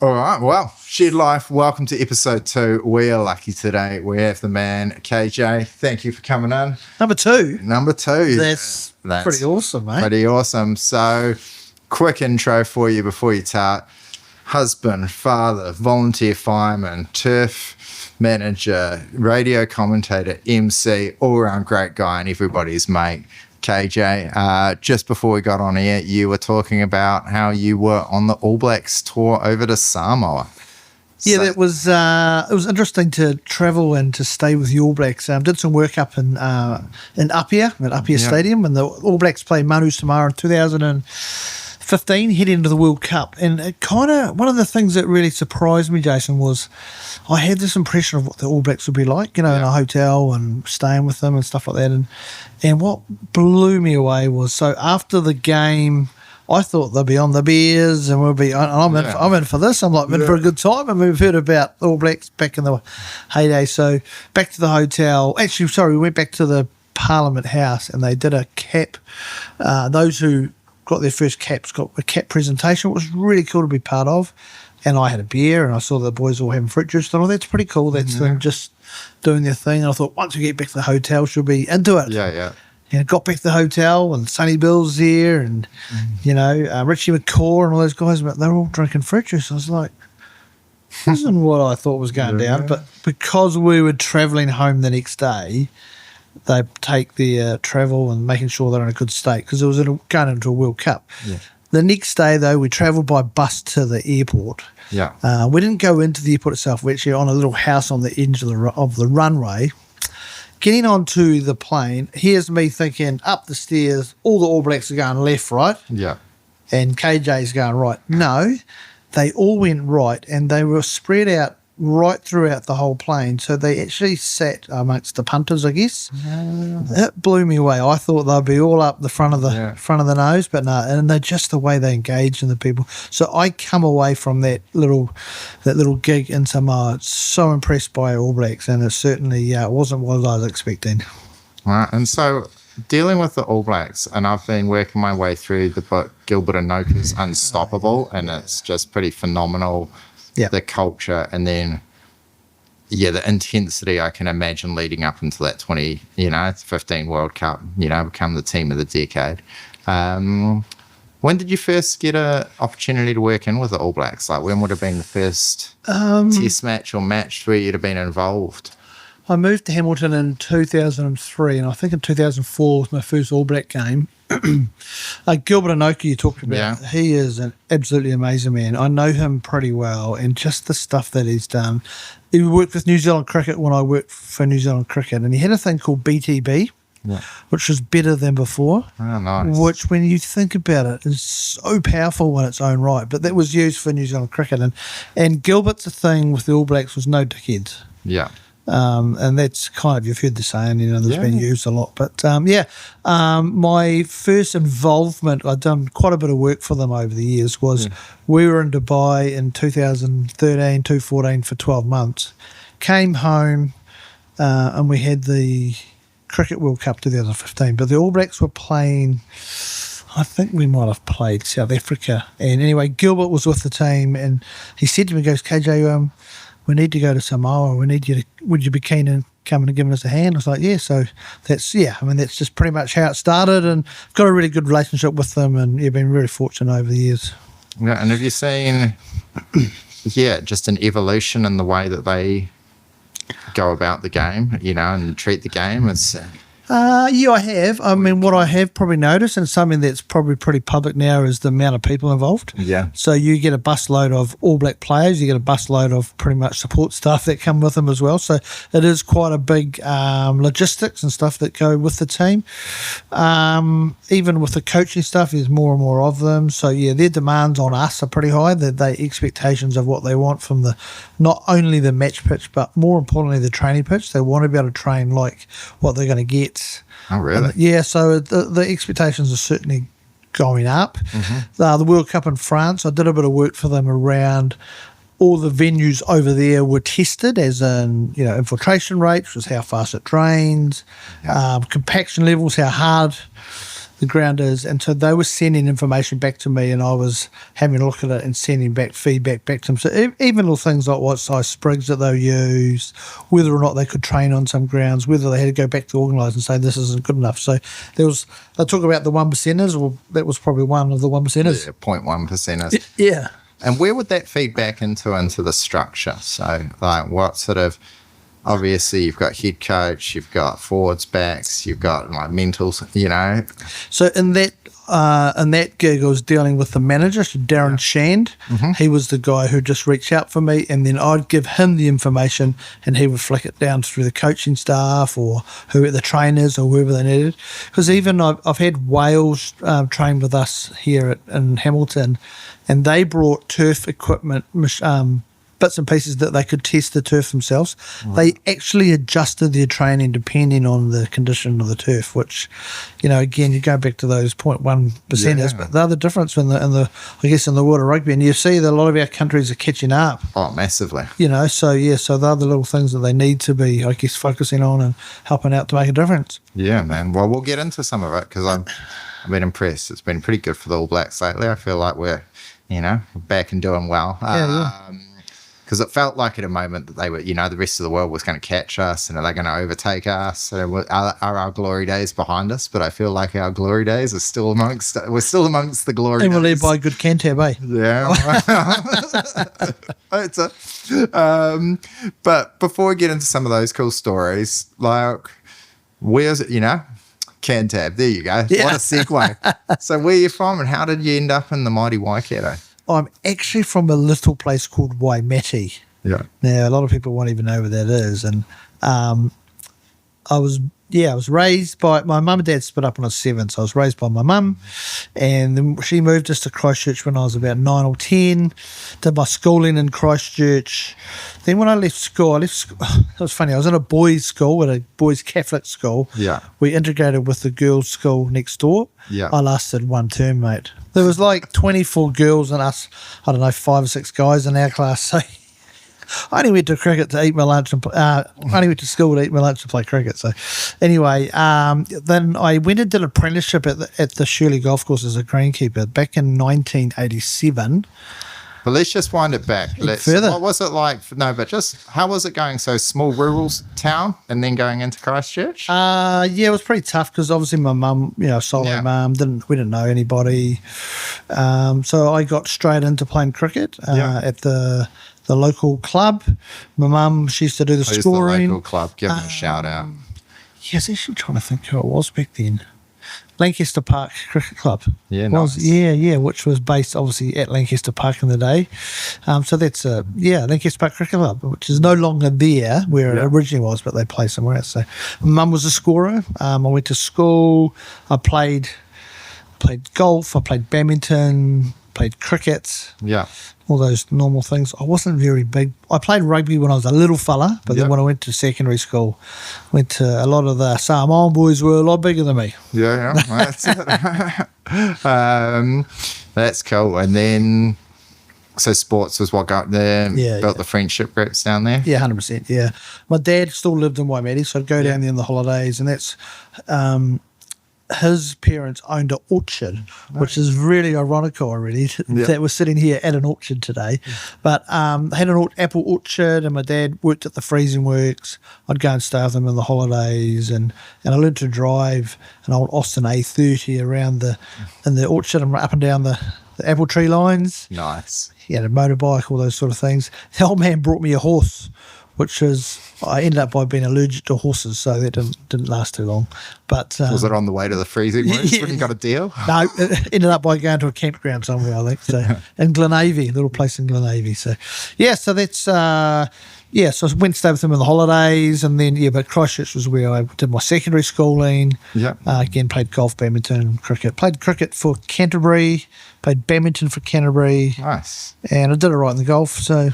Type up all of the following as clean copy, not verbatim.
All right, well, Shed Life, welcome to episode 2. We are lucky today. We have the man, KJ. Thank you for coming in. Number two. That's pretty awesome, mate. Pretty awesome. So, quick intro for you before you start. Husband, father, volunteer fireman, turf manager, radio commentator, MC, all-around great guy and everybody's mate. KJ, just before we got on air, you were talking about how you were on the All Blacks tour over to Samoa. Yeah, that was it was interesting to travel and to stay with the All Blacks. Did some work up in Apia, at Apia Stadium, and the All Blacks played Manu Samoa in 2015, heading into the World Cup. And it kind of, one of the things that really surprised me, Jason, was I had this impression of what the All Blacks would be like, in a hotel and staying with them and stuff like that. And what blew me away was, so after the game, I thought they'd be on the beers and we'll be. I'm in for this. I'm like, in for a good time. And we've heard about All Blacks back in the heyday. So back to the hotel. Actually, sorry, we went back to the Parliament House and they did a cap. Those who got their first caps got a cap presentation. It was really cool to be part of. And I had a beer and I saw the boys all having fruit juice. And all that's pretty cool. That's them just doing their thing. And I thought once we get back to the hotel, she'll be into it. Yeah. Got back to the hotel and Sonny Bill's there and, Richie McCaw and all those guys, but they're all drinking fruit juice. I was like, this isn't what I thought was going down. But because we were travelling home the next day, they take their travel and making sure they're in a good state because it was going into a World Cup. Yeah. The next day, though, we travelled by bus to the airport. Yeah. We didn't go into the airport itself. We're actually on a little house on the edge of the runway. Getting onto the plane, here's me thinking up the stairs, all the All Blacks are going left, right? Yeah. And KJ's going right. No, they all went right and they were spread out right throughout the whole plane. So they actually sat amongst the punters, I guess. That blew me away. I thought they'd be all up the front of the nose, but no. And they're just the way they engage in the people. So I come away from that little gig in Samoa so impressed by All Blacks, and it certainly wasn't what I was expecting. Right, and so dealing with the All Blacks, and I've been working my way through the book Gilbert Enoka's Unstoppable, and it's just pretty phenomenal. Yeah. The culture and then, the intensity I can imagine leading up into that 2015 World Cup, become the team of the decade. When did you first get an opportunity to work in with the All Blacks? Like when would have been the first test match or match where you'd have been involved? I moved to Hamilton in 2003, and I think in 2004 was my first All Black game. Gilbert Enoka you talked about, he is an absolutely amazing man. I know him pretty well, and just the stuff that he's done. He worked with New Zealand Cricket when I worked for New Zealand Cricket, and he had a thing called BTB, which was better than before. Oh, nice. Which, when you think about it, is so powerful in its own right. But that was used for New Zealand Cricket, and Gilbert's thing with the All Blacks was no dickheads. Yeah. And that's kind of, you've heard the saying, that's been used a lot. But, my first involvement, I'd done quite a bit of work for them over the years, was we were in Dubai in 2013, 2014 for 12 months. Came home and we had the Cricket World Cup 2015, but the All Blacks were playing, I think we might have played South Africa. And anyway, Gilbert was with the team and he said to me, he goes, KJ, we need to go to Samoa. Would you be keen in coming and giving us a hand? I was like, yeah. So that's just pretty much how it started, and got a really good relationship with them, and been really fortunate over the years. Yeah, and have you seen, just an evolution in the way that they go about the game, and treat the game? I have. I mean, what I have probably noticed, and something that's probably pretty public now, is the amount of people involved. Yeah. So you get a busload of All Black players, you get a busload of pretty much support staff that come with them as well. So it is quite a big logistics and stuff that go with the team. Even with the coaching stuff, there's more and more of them. So their demands on us are pretty high. The expectations of what they want from not only the match pitch, but more importantly the training pitch. They want to be able to train like what they're going to get. Oh, really? So the expectations are certainly going up. The World Cup in France, I did a bit of work for them around all the venues over there were tested, as in, infiltration rates, which is how fast it drains, compaction levels, how hard the ground is. And so they were sending information back to me, and I was having a look at it and sending back feedback back to them. So even little things like what size sprigs that they used, whether or not they could train on some grounds, whether they had to go back to organise and say this isn't good enough. So they talk about the 1%ers, well, that was probably one of the 1%ers. Yeah, 0.1%ers. Yeah. And where would that feed back into the structure? So, like, what sort of, obviously, you've got head coach, you've got forwards, backs, you've got, like, mentals, you know? So in that gig, I was dealing with the manager, so Darren Shand. Mm-hmm. He was the guy who just reached out for me, and then I'd give him the information, and he would flick it down through the coaching staff or the trainers or whoever they needed. Because even I've had Wales train with us here in Hamilton, and they brought turf equipment, bits and pieces that they could test the turf themselves. They actually adjusted their training depending on the condition of the turf, which, you know, again, you go back to those 0.1%ers, but they're the difference in the I guess in the world of rugby. And you see that a lot of our countries are catching up. Oh, massively. You know, so they're the little things that they need to be, I guess, focusing on and helping out to make a difference. Yeah, man. Well, we'll get into some of it because I've been impressed. It's been pretty good for the All Blacks lately. I feel like we're back and doing well. Because it felt like at a moment that they were, the rest of the world was going to catch us and are they going to overtake us? So are our glory days behind us? But I feel like our glory days are still amongst the glory days. And we're led by a good Cantab, eh? Yeah. But before we get into some of those cool stories, like, where's it, Cantab, there you go. Yeah. What a segue. So where are you from and how did you end up in the mighty Waikato? I'm actually from a little place called Waimate. Yeah. Now, a lot of people won't even know where that is. And I was raised by, my mum and dad split up when I was 7, so I was raised by my mum, and then she moved us to Christchurch when I was about 9 or 10, did my schooling in Christchurch. Then when I left school, it was funny, I was in a boys' school, at a boys' Catholic school. Yeah. We integrated with the girls' school next door. Yeah. I lasted 1 term, mate. There was like 24 girls and us, 5 or 6 guys in our class, so I only went to cricket to eat my lunch and only went to school to eat my lunch and play cricket. So anyway, then I went and did an apprenticeship at the Shirley Golf Course as a greenkeeper back in 1987. But let's just wind it back. Further. What was it like? No, but just how was it going? So small rural town and then going into Christchurch? It was pretty tough because obviously my mum, solo mum, we didn't know anybody. So I got straight into playing cricket at the local club. My mum, she used to do the scoring. The local club? Give them a shout out. Yeah, I was actually trying to think who it was back then. Lancaster Park Cricket Club. Yeah, nice. Which was based obviously at Lancaster Park in the day. So that's Lancaster Park Cricket Club, which is no longer there where it originally was, but they play somewhere else. So my mum was a scorer. I went to school. I played golf. I played badminton. Played cricket. Yeah. All those normal things. I wasn't very big. I played rugby when I was a little fella, but then when I went to secondary school, went to a lot of the Samoan boys were a lot bigger than me. Yeah, that's it. That's cool. And then, so sports was what got there, built the friendship groups down there? Yeah, 100%, yeah. My dad still lived in Waimate, so I'd go down there in the holidays, and that's... his parents owned an orchard, which is really ironical already that we're sitting here at an orchard today. But they had an apple orchard, and my dad worked at the freezing works. I'd go and stay with him in the holidays, and I learned to drive an old Austin A30 around in the orchard and up and down the apple tree lines. Nice. He had a motorbike, all those sort of things. The old man brought me a horse, which is, I ended up by being allergic to horses, so that didn't last too long. But was it on the way to the freezing works when you got a deal? No, it ended up by going to a campground somewhere, I think. So in Glenavy, a little place in Glenavy. So so that's so I went to stay with him in the holidays, and then but Christchurch was where I did my secondary schooling. Yeah. Again, played golf, badminton, cricket. Played cricket for Canterbury. Played badminton for Canterbury. Nice. And I did it right in the golf. So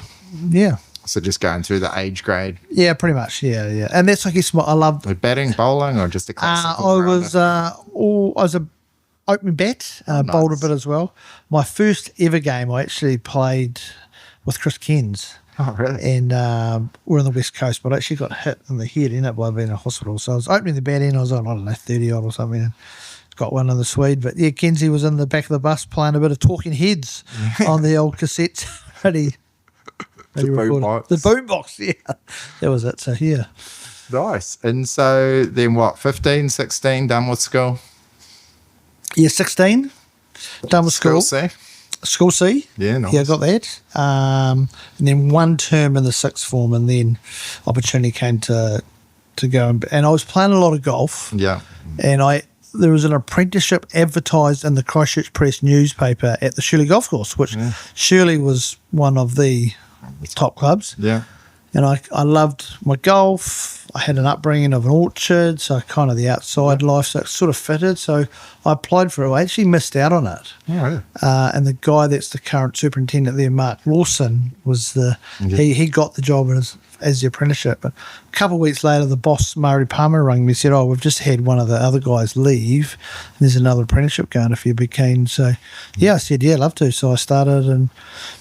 yeah. So just going through the age grade. Yeah, pretty much. Yeah. And that's, I guess, what I loved. Like batting, bowling, or just a classical? I was a opening bat, bowled a bit as well. My first ever game, I actually played with Chris Cairns. Oh, really? And we're on the West Coast, but I actually got hit in the head, ended up by being in a hospital. So I was opening the bat in, I was on, 30 odd or something. got one in the Swede. But yeah, Kenzie was in the back of the bus playing a bit of Talking Heads on the old cassettes. The boombox, yeah. That was it. So yeah. Nice. And so then what, 15, 16, done with school? Yeah, 16, done with school. C? School C. Yeah, nice. Yeah, I got that. And then one term in the sixth form, and then opportunity came to go. And I was playing a lot of golf. Yeah. And there was an apprenticeship advertised in the Christchurch Press newspaper at the Shirley Golf Course, which Shirley was one of the top clubs. Yeah. And I loved my golf. I had an upbringing of an orchard, so kind of the outside life, so it sort of fitted. So I applied for it. I actually missed out on it. Oh, really? And the guy that's the current superintendent there, Mark Lawson, was he got the job as the apprenticeship. But a couple of weeks later, the boss, Murray Palmer, rang me and said, we've just had one of the other guys leave, and there's another apprenticeship going if you'd be keen. So, I said, yeah, I'd love to. So I started, and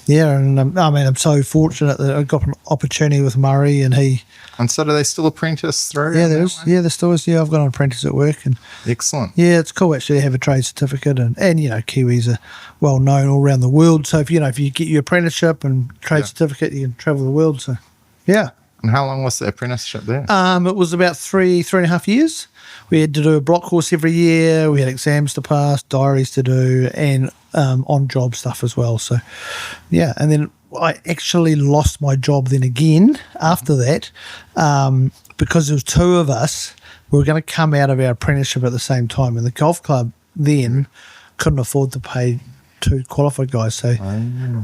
I'm so fortunate that I got an opportunity with Murray, and he... And so do they still apprentice through? Yeah, there still is. Yeah, I've got an apprentice at work. And excellent. Yeah, it's cool actually to have a trade certificate, and Kiwis are well known all around the world. So if you get your apprenticeship and trade certificate, you can travel the world. So, yeah. And how long was the apprenticeship there? It was about three and a half years. We had to do a block course every year. We had exams to pass, diaries to do, and on-job stuff as well. So, yeah, and then I actually lost my job then again after that because there was two of us. We were going to come out of our apprenticeship at the same time, and the golf club then couldn't afford to pay two qualified guys. So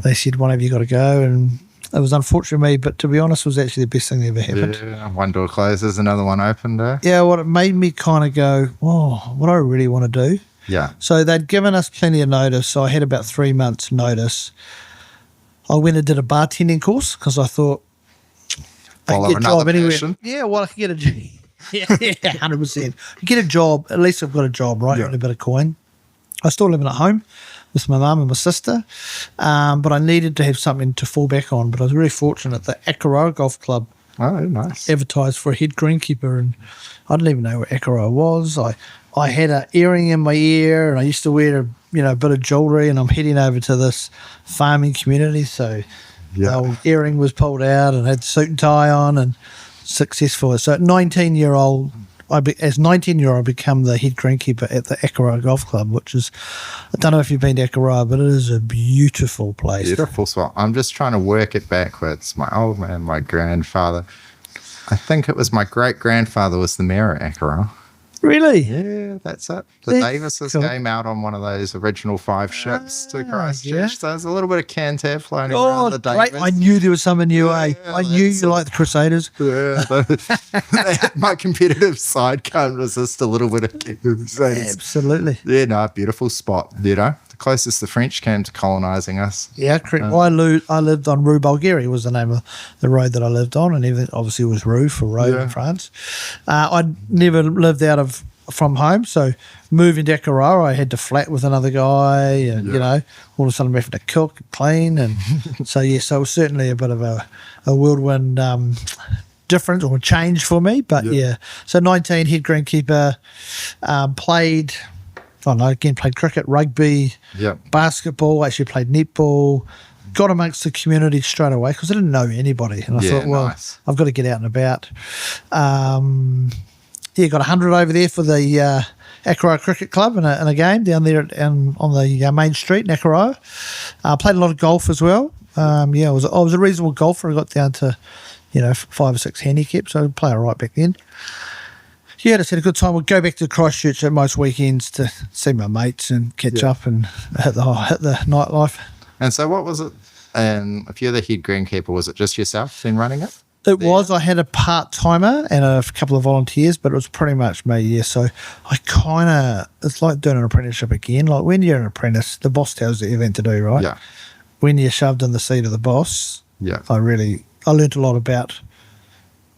they said, one of you got to go, and it was unfortunate for me, but to be honest, it was actually the best thing that ever happened. Yeah, one door closes, another one opened, eh? Yeah, it made me kind of go, what do I really want to do? Yeah. So they'd given us plenty of notice, so I had about 3 months' notice. I went and did a bartending course because I thought I could get a job anywhere. Yeah, I could get a job. Yeah, 100%. Get a job, at least I've got a job, right? And a bit of coin. I was still living at home with my mum and my sister, but I needed to have something to fall back on. But I was really fortunate that Akaroa Golf Club advertised for a head greenkeeper, and I didn't even know where Akaroa was. I had an earring in my ear, and I used to wear a bit of jewellery, and I'm heading over to this farming community, so the old earring was pulled out and had the suit and tie on, and successful. So at 19-year-old, I become the head greenkeeper at the Akaroa Golf Club, which is, I don't know if you've been to Akaroa, but it is a beautiful place. Beautiful spot. I'm just trying to work it backwards. My old man, my grandfather, I think it was my great-grandfather was the mayor at Akaroa. Really? Yeah, that's it. The Davises came out on one of those original 5 ships to Christchurch. Yeah. So there's a little bit of Cantab floating around the Davis. Great. I knew there was some in you, I knew you liked the Crusaders. Yeah, my competitive side can't resist a little bit of Crusaders. Absolutely. Yeah, no, beautiful spot, The closest the French came to colonising us. Yeah, correct. I lived on Rue Bulgaria was the name of the road that I lived on, and everything obviously was Rue for road in France. I'd never lived out from home, so moving to Akaroa, I had to flat with another guy, and all of a sudden I'm having to cook and clean, and so it was certainly a bit of a whirlwind difference or change for me, but so 19, head greenkeeper, played cricket, rugby, basketball, actually played netball, got amongst the community straight away because I didn't know anybody. And I thought, I've got to get out and about. Got 100 over there for the Akaroa Cricket Club in a game down there on the main street in Akaroa. Played a lot of golf as well. I was a reasonable golfer. I got down to, 5 or 6 handicaps, so I'd play all right back then. Yeah, I just had a good time. We'd go back to Christchurch at most weekends to see my mates and catch up and hit the nightlife. And so what was it? And if you're the head greenkeeper, was it just yourself then running it? It was. I had a part-timer and a couple of volunteers, but it was pretty much me, yeah. So it's like doing an apprenticeship again. Like when you're an apprentice, the boss tells you everything to do, right? Yeah. When you're shoved in the seat of the boss, I learned a lot about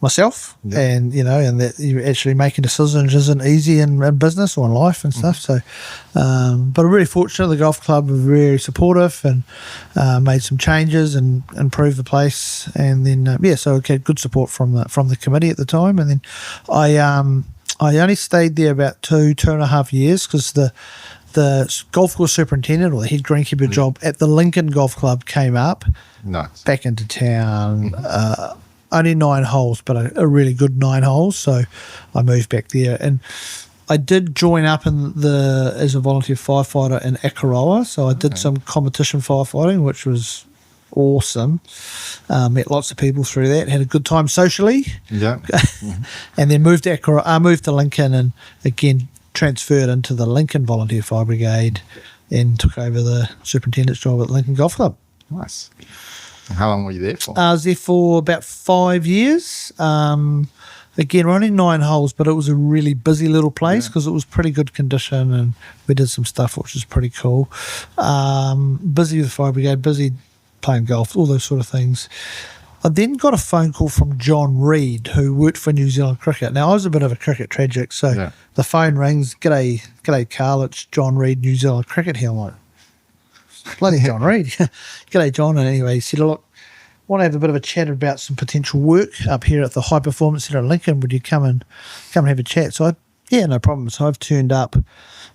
myself, and and that you actually making decisions isn't easy in business or in life and stuff. So, but I'm really fortunate. The golf club were very supportive and made some changes and improved the place. And then so I had good support from the committee at the time. And then I I only stayed there about 2.5 years because the golf course superintendent or the head greenkeeper job at the Lincoln Golf Club came up. Nice. Back into town. Only 9 holes, but a really good 9 holes. So I moved back there, and I did join up as a volunteer firefighter in Akaroa. So I did some competition firefighting, which was awesome. Met lots of people through that. Had a good time socially. Yeah. And then moved to Akaroa. I moved to Lincoln, and again transferred into the Lincoln Volunteer Fire Brigade, and took over the superintendent's job at the Lincoln Golf Club. Nice. How long were you there for? I was there for about 5 years. Again, we're only 9 holes, but it was a really busy little place because it was pretty good condition, and we did some stuff which was pretty cool. Busy with the fire brigade, busy playing golf, all those sort of things. I then got a phone call from John Reid, who worked for New Zealand Cricket. Now, I was a bit of a cricket tragic, so the phone rings, G'day Karl, it's John Reid, New Zealand Cricket here. I'm like, bloody John Reid. G'day, John. And anyway, he said, look, want to have a bit of a chat about some potential work up here at the High Performance Centre in Lincoln. Would you come and have a chat? So no problem. So I've turned up.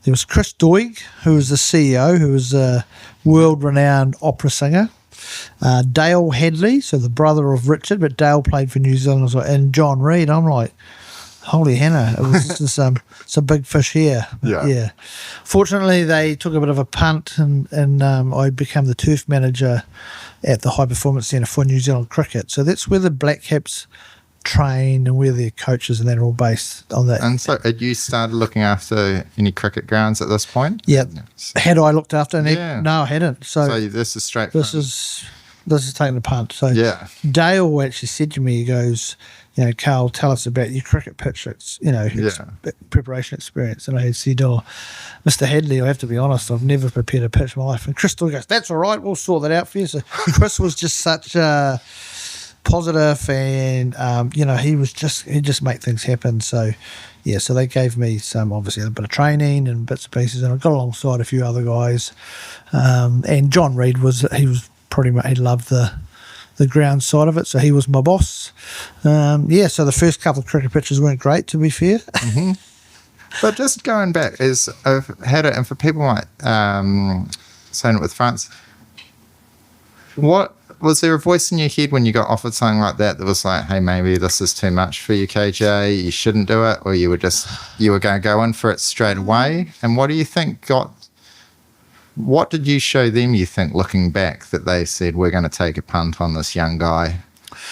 There was Chris Doig, who was the CEO, who was a world-renowned opera singer. Dale Hadley, so the brother of Richard, but Dale played for New Zealand as well, and John Reid. I'm like, holy Hannah, it was some big fish here. Yeah. Fortunately, they took a bit of a punt, and I became the turf manager at the High Performance Centre for New Zealand Cricket. So that's where the BLACKCAPS train and where their coaches and that are all based on that. And so had you started looking after any cricket grounds at this point? Yeah. Had I looked after any? Yeah. No, I hadn't. So this is straight This is taking the punt. So Dale actually said to me, he goes, Karl, tell us about your cricket pitch, preparation experience. And I had said, Mr. Hadley, I have to be honest, I've never prepared a pitch in my life. And Chris goes, that's all right, we'll sort that out for you. So Chris was just such a positive, and he just make things happen. So so they gave me obviously a bit of training and bits and pieces, and I got alongside a few other guys. And John Reid was pretty much, he loved the ground side of it, so he was my boss. So the first couple of cricket pitches weren't great, to be fair. But just going back, I've had it, and for people like saying it with France, what was there a voice in your head when you got offered something like that was like, hey, maybe this is too much for you, KJ, you shouldn't do it, or you were going to go in for it straight away? And what do you think what did you show them, you think, looking back, that they said, we're going to take a punt on this young guy?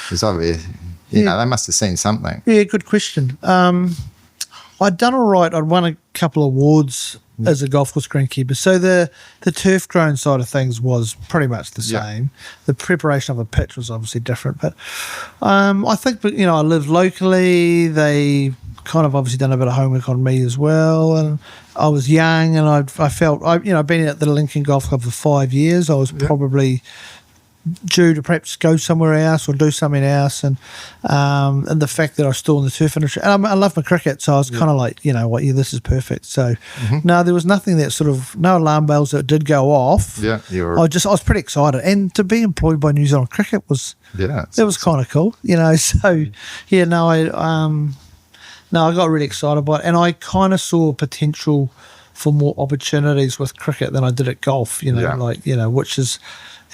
It's obvious, they must have seen something. Yeah, good question. I'd done all right. I'd won a couple of awards as a golf course greenkeeper. So the turf grown side of things was pretty much the same. The preparation of a pitch was obviously different. But I think, I live locally. They kind of obviously done a bit of homework on me as well. And I was young, and I felt, I've been at the Lincoln Golf Club for 5 years. I was probably due to perhaps go somewhere else or do something else, and the fact that I was still in the turf industry, and I love my cricket, so I was kind of like, this is perfect. So no, there was nothing that no alarm bells that did go off. I was pretty excited, and to be employed by New Zealand Cricket was was kind of cool, So I got really excited by it, and I kind of saw potential for more opportunities with cricket than I did at golf. Which is,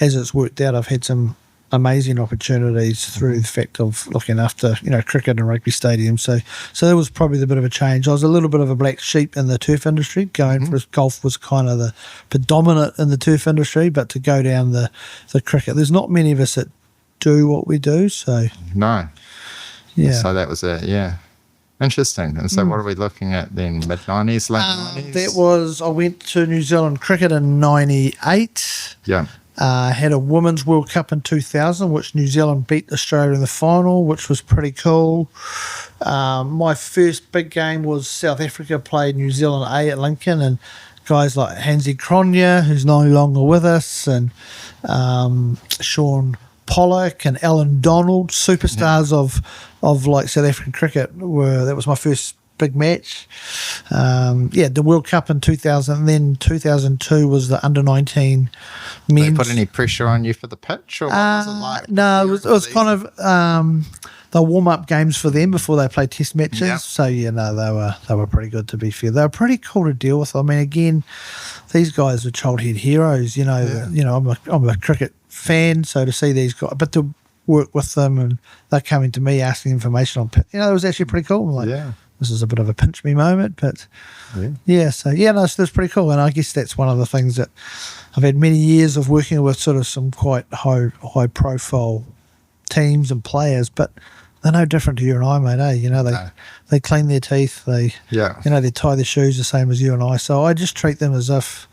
as it's worked out, I've had some amazing opportunities through the fact of looking after, cricket and rugby stadiums. So that was probably the bit of a change. I was a little bit of a black sheep in the turf industry. Going for golf was kind of the predominant in the turf industry, but to go down the cricket, there's not many of us that do what we do. So no, So that was interesting. And so what are we looking at then? Mid-90s, late 90s? I went to New Zealand Cricket in 98. Yeah. Had a Women's World Cup in 2000, which New Zealand beat Australia in the final, which was pretty cool. My first big game was South Africa played New Zealand A at Lincoln, and guys like Hansie Cronje, who's no longer with us, and Sean Pollock and Alan Donald, superstars of like South African cricket. That was my first big match. The World Cup in 2000, and then 2002 was the under-19 men's. Did they put any pressure on you for the pitch, or what was it like? No, it was kind of they'll warm up games for them before they play test matches. Yeah. So they were pretty good, to be fair. They were pretty cool to deal with. I mean, again, these guys are childhood heroes. I'm a cricket fan, so to see these guys, but to work with them and they're coming to me asking information on, it was actually pretty cool. I'm like, this is a bit of a pinch me moment, but so that's pretty cool. And I guess that's one of the things that I've had many years of working with, sort of some quite high profile teams and players, but they're no different to you and I, mate. They clean their teeth, they they tie their shoes the same as you and I. So I just treat them as if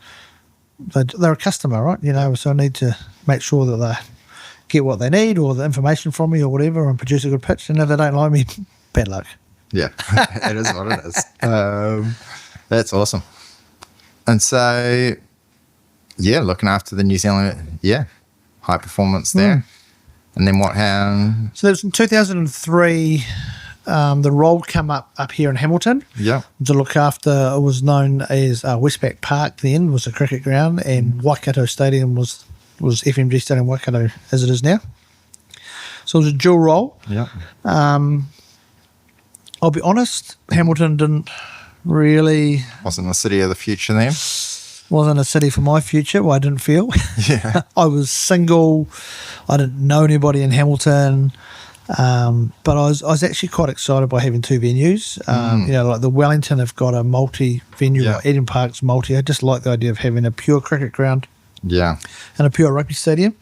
they're a customer, right? So I need to make sure that they get what they need or the information from me or whatever and produce a good pitch. And if they don't like me, bad luck. Yeah, it is what it is. That's awesome. And so, looking after the New Zealand, high performance there. And then what happened? So there was in 2003, the role came up here in Hamilton. Yeah. To look after, it was known as Westpac Park then, was a cricket ground, and Waikato Stadium was FMG Stadium Waikato as it is now. So it was a dual role. Yeah. I'll be honest, Hamilton didn't really... Wasn't a city of the future then? Wasn't a city for my future, I didn't feel. Yeah. I was single. I didn't know anybody in Hamilton. But I was actually quite excited by having two venues. Like the Wellington have got a multi-venue, like Eden Park's multi. I just like the idea of having a pure cricket ground. Yeah. And a pure rugby stadium.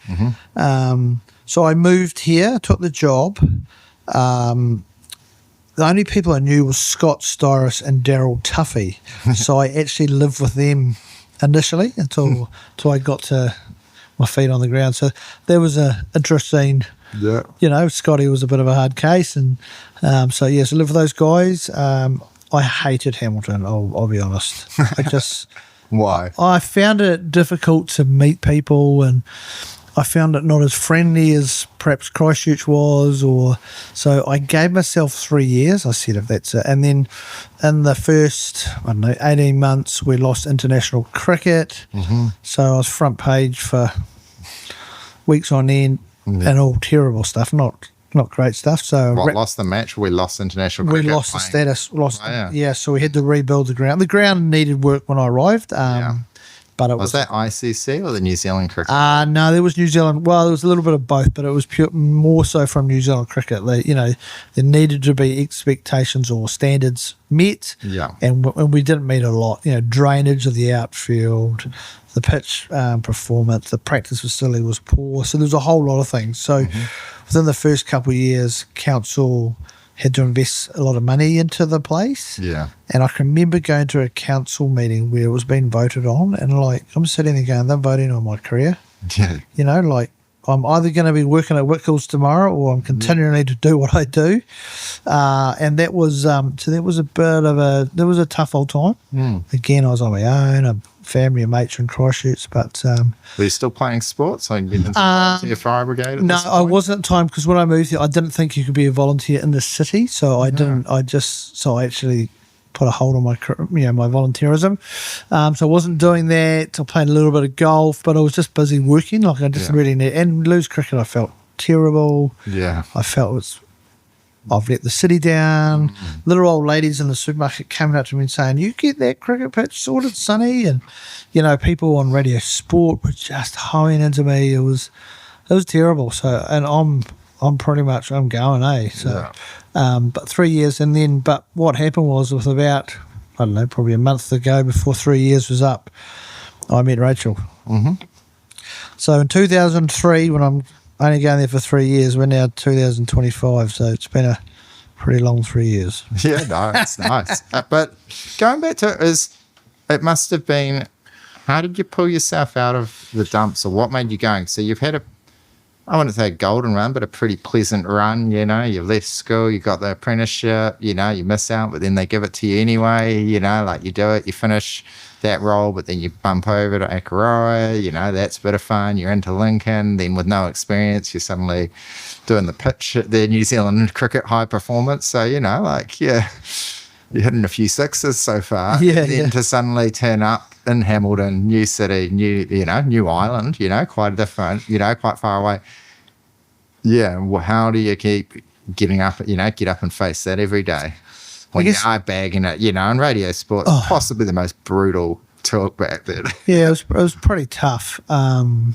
So I moved here, took the job. The only people I knew was Scott Styris and Daryl Tuffy. So I actually lived with them initially until I got to my feet on the ground. So there was a interesting, Scotty was a bit of a hard case. And so lived with those guys. I hated Hamilton, I'll be honest. Why? I found it difficult to meet people, and I found it not as friendly as perhaps Christchurch was, so I gave myself 3 years. I said, if that's it. And then in the first, 18 months, we lost international cricket. So I was front page for weeks on end and all terrible stuff, not great stuff. So lost the match? We lost international cricket? We lost the status. So we had to rebuild the ground. The ground needed work when I arrived. But it was that ICC or the New Zealand cricket? No, there was New Zealand. Well, there was a little bit of both, but it was more so from New Zealand cricket. There needed to be expectations or standards met. Yeah. And we didn't meet a lot. Drainage of the outfield, the pitch performance, the practice facility was poor. So there was a whole lot of things. So within the first couple of years, council had to invest a lot of money into the place. Yeah. And I can remember going to a council meeting where it was being voted on, and I'm sitting there going, they're voting on my career. Yeah. I'm either going to be working at Whitcoulls tomorrow or I'm continuing to do what I do. And that was, there was a tough old time. Again, I was on my own, a family of mates in Christchurch, but... Were you still playing sports? Like being volunteer fire brigade? No, I wasn't at the time, because when I moved here, I didn't think you could be a volunteer in the city, so I didn't. I actually put a hold on my volunteerism. So I wasn't doing that. I played a little bit of golf, but I was just busy working. I just really need, and lose cricket, I felt terrible. Yeah, I felt I've let the city down. Little old ladies in the supermarket coming up to me and saying, "You get that cricket pitch sorted, Sonny?" And people on Radio Sport were just hoeing into me. It was terrible. So, and I'm pretty much going, So, but 3 years, and then, but what happened was, with about probably a month ago, before 3 years was up, I met Rachel. So in 2003, when I'm only going there for 3 years, we're now 2025, so it's been a pretty long 3 years. Yeah, no, it's nice. But going back to it must have been, how did you pull yourself out of the dumps, or what made you going? So you've had I wouldn't say a golden run, but a pretty pleasant run, you left school, you got the apprenticeship, you miss out, but then they give it to you anyway, you do it, you finish that role, but then you bump over to Akaroa, that's a bit of fun, you're into Lincoln, then with no experience, you're suddenly doing the pitch at the New Zealand cricket high performance, so, you're hitting a few sixes so far, to suddenly turn up in Hamilton, new city, new island, quite different, quite far away. Yeah, well, how do you keep getting up, get up and face that every day. When you are bagging it, in radio sport, possibly the most brutal talk back then. Yeah, it was pretty tough to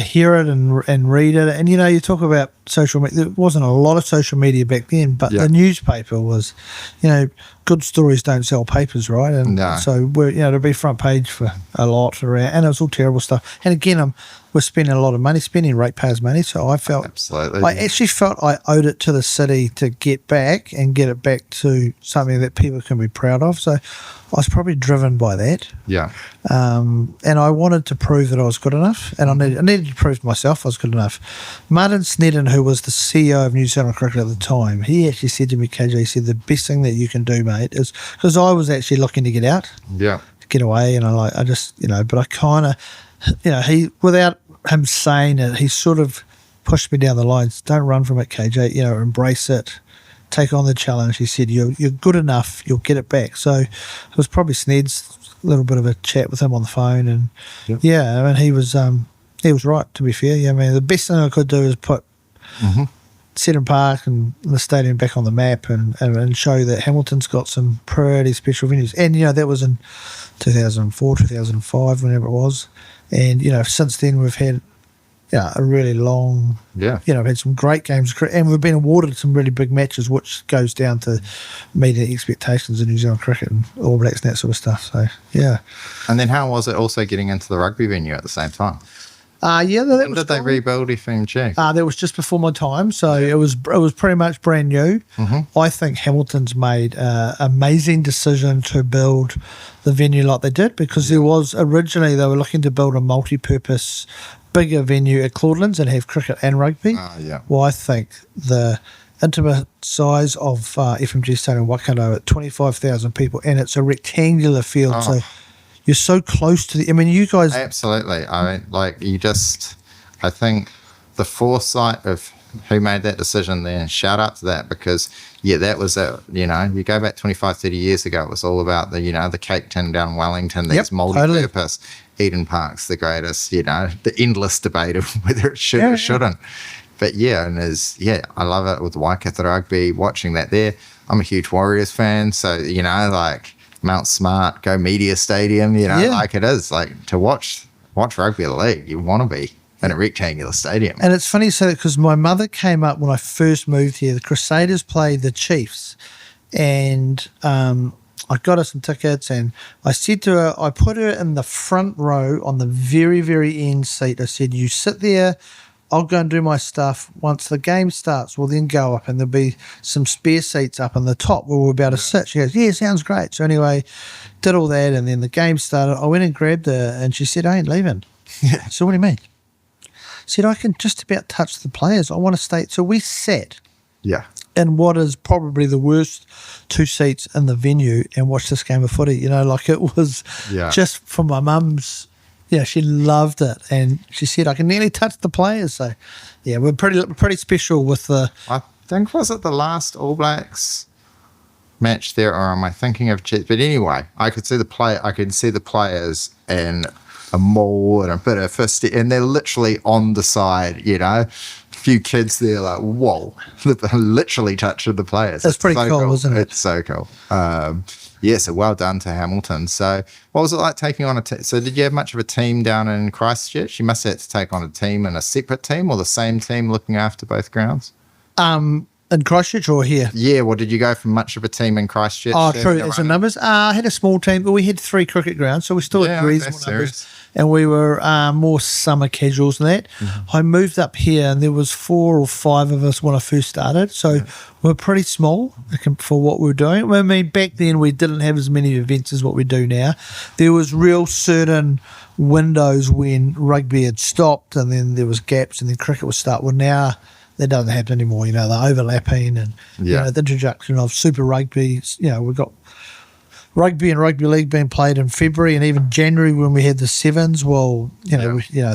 hear it and read it. And, you talk about social media. There wasn't a lot of social media back then, but the newspaper was, good stories don't sell papers, right? And so to be front page for a lot around, and it was all terrible stuff. And again, we're spending a lot of money, spending ratepayers' money. So I felt, I actually felt I owed it to the city to get it back to something that people can be proud of. So I was probably driven by that. Yeah. And I wanted to prove that I was good enough, and I needed to prove to myself I was good enough. Martin Seddon, who was the CEO of New Zealand Cricket at the time, he actually said to me, KJ, he said, the best thing that you can do, mate, is because I was actually looking to get out, to get away, and I just, but I kind of, he, without him saying it, he sort of pushed me down the lines. Don't run from it, KJ, embrace it. Take on the challenge. He said, you're good enough, you'll get it back. So it was probably Sned's little bit of a chat with him on the phone, and he was right, to be fair. The best thing I could do is put Seddon Park and the stadium back on the map and show that Hamilton's got some pretty special venues. And that was in 2004, 2005, whenever it was. And since then we've had a really long, we've had some great games, and we've been awarded some really big matches, which goes down to meeting expectations of New Zealand cricket and All Blacks and that sort of stuff. So, yeah. And then how was it also getting into the rugby venue at the same time? When did they rebuild FMG? That was just before my time, so it was pretty much brand new. I think Hamilton's made an amazing decision to build the venue like they did, because there was originally they were looking to build a multi-purpose bigger venue at Claudelands and have cricket and rugby. Well, I think the intimate size of FMG Stadium Waikato at 25,000 people, and it's a rectangular field, so you're so close to you guys. Absolutely. I think the foresight of who made that decision then, shout out to that, because that was it. You go back 25, 30 years ago, it was all about the Cape Tin down Wellington, these multi-purpose. Totally. Eden Park's the greatest, the endless debate of whether it should or shouldn't. But I love it with Waikato Rugby, watching that there. I'm a huge Warriors fan, so, Mount Smart, Go Media Stadium, like it is. Like, to watch rugby league, you want to be in a rectangular stadium. And it's funny you say that, because my mother came up when I first moved here. The Crusaders played the Chiefs, and I got her some tickets, and I said to her, I put her in the front row on the very, very end seat. I said, you sit there, I'll go and do my stuff. Once the game starts, we'll then go up, and there'll be some spare seats up on the top where we'll be able to sit. She goes, yeah, sounds great. So anyway, did all that, and then the game started. I went and grabbed her, and she said, I ain't leaving. So what do you mean? I said, I can just about touch the players. I want to stay. So we sat in what is probably the worst two seats in the venue and watched this game of footy. It was just for my mum's. She loved it, and she said I can nearly touch the players. So, we're pretty special with the. I think, was it the last All Blacks match there, or am I thinking of? But anyway, I could see the players and a maul and a bit of fist, and they're literally on the side. A few kids there, like, whoa, literally touching the players. That's pretty so cool, isn't it? It's so cool. So well done to Hamilton. So what was it like taking on a team? So did you have much of a team down in Christchurch? You must have had to take on a team and a separate team, or the same team looking after both grounds? In Christchurch or here? Yeah, well, did you go from much of a team in Christchurch? Oh, true. As in numbers. I had a small team, but we had 3 cricket grounds, so we still had reasonable numbers. And we were more summer casuals than that. I moved up here, and there was 4 or 5 of us when I first started, so we're pretty small for what we were doing. I mean, back then we didn't have as many events as what we do now. There was real certain windows when rugby had stopped, and then there was gaps, and then cricket would start. Well, now that doesn't happen anymore. They're overlapping, and the introduction of Super Rugby. We've rugby and rugby league being played in February and even January when we had the sevens. Well,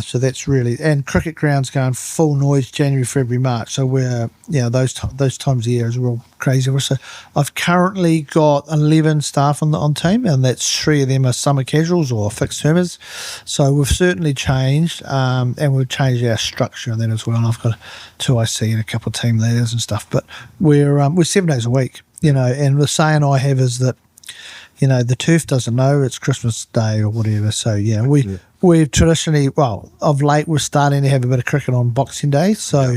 so that's really, and cricket grounds going full noise January, February, March. So we're those times of year is real crazy. So I've currently got 11 staff on team, and that's 3 of them are summer casuals or fixed termers. So we've certainly changed, and we've changed our structure and that as well. And I've got 2 IC and a couple of team leaders and stuff. But we're 7 days a week, and the saying I have is that, the turf doesn't know it's Christmas Day or whatever. So, we've traditionally, of late, we're starting to have a bit of cricket on Boxing Day. So,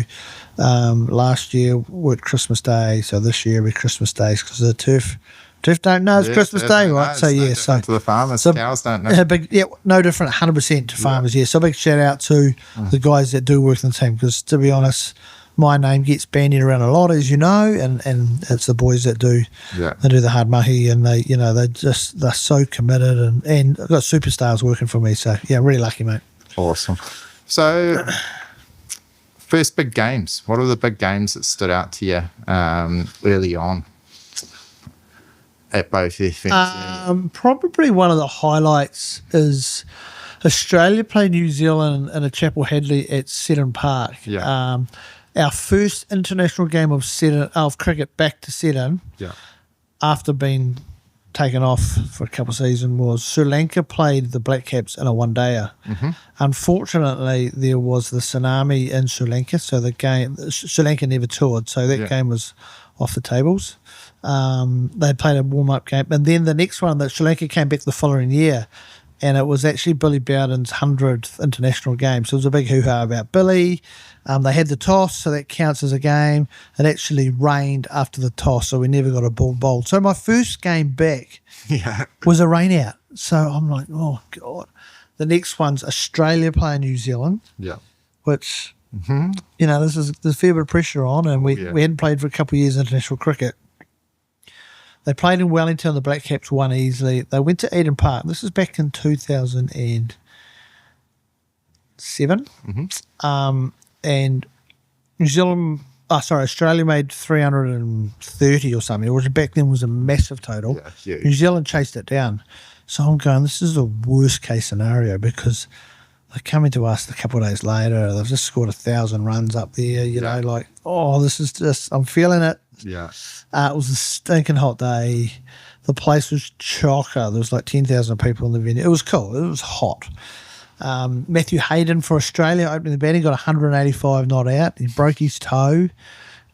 last year we're at Christmas Day. So, this year we're Christmas Days because the turf don't know it's Christmas Day, right? So, so to the farmers, cows don't know. No different, 100% to farmers, So, big shout out to the guys that do work in the team because, to be honest, my name gets bandied around a lot, as you know, and it's the boys that do the hard mahi, and they're so committed, and I've got superstars working for me, so really lucky, mate. Awesome. So, first big games. What are the big games that stood out to you early on at both FNZ? Probably one of the highlights is Australia played New Zealand in a Chapel Hadley at Seddon Park. Our first international game of cricket back to Seddon after being taken off for a couple of seasons was Sri Lanka played the BLACKCAPS in a one-dayer. Unfortunately, there was the tsunami in Sri Lanka, so Sri Lanka never toured, so that game was off the tables. They played a warm-up game, and then the next one that Sri Lanka came back the following year, and it was actually Billy Bowden's 100th international game. So it was a big hoo-ha about Billy. They had the toss, so that counts as a game. It actually rained after the toss, so we never got a ball bowled. So my first game back was a rain out. So I'm like, oh, God. The next one's Australia playing New Zealand, which, there's a fair bit of pressure on, and we hadn't played for a couple of years international cricket. They played in Wellington. The BLACKCAPS won easily. They went to Eden Park. This is back in 2007. And Australia made 330 or something, which back then was a massive total. New Zealand chased it down. So I'm going, this is a worst case scenario because they're coming to us a couple of days later. They've just scored 1,000 runs up there, this is just, I'm feeling it. It was a stinking hot day. The place was chocker. There was like 10,000 people in the venue. It was cool. It was hot. Matthew Hayden for Australia opening the batting, got 185 not out. He broke his toe.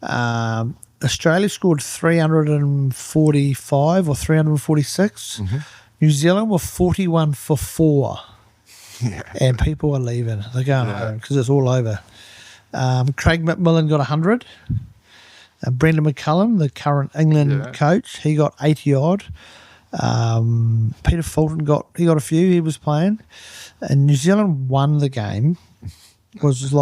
Australia scored 345 or 346. New Zealand were 41 for 4. And people are leaving. They're going home because it's all over. Craig McMillan got 100. Brendan McCullum, the current England coach, he got 80 odd. Peter Fulton got a few. He was playing, and New Zealand won the game. It was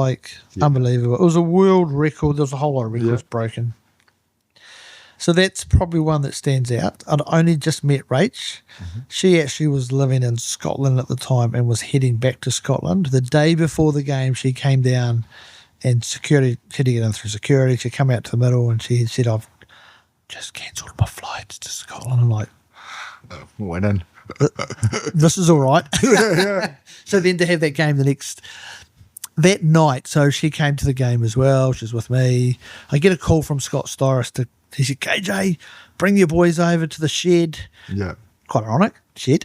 unbelievable. It was a world record. There was a whole lot of records broken. So that's probably one that stands out. I'd only just met Rach. She actually was living in Scotland at the time and was heading back to Scotland. The day before the game, she came down. And security, she had to get in through security. She come out to the middle and she said, I've just cancelled my flights to Scotland. I'm like, winning. This is all right. So then to have that game that night, so she came to the game as well. She's with me. I get a call from Scott Storris. He said, KJ, bring your boys over to the shed. Quite ironic, shed.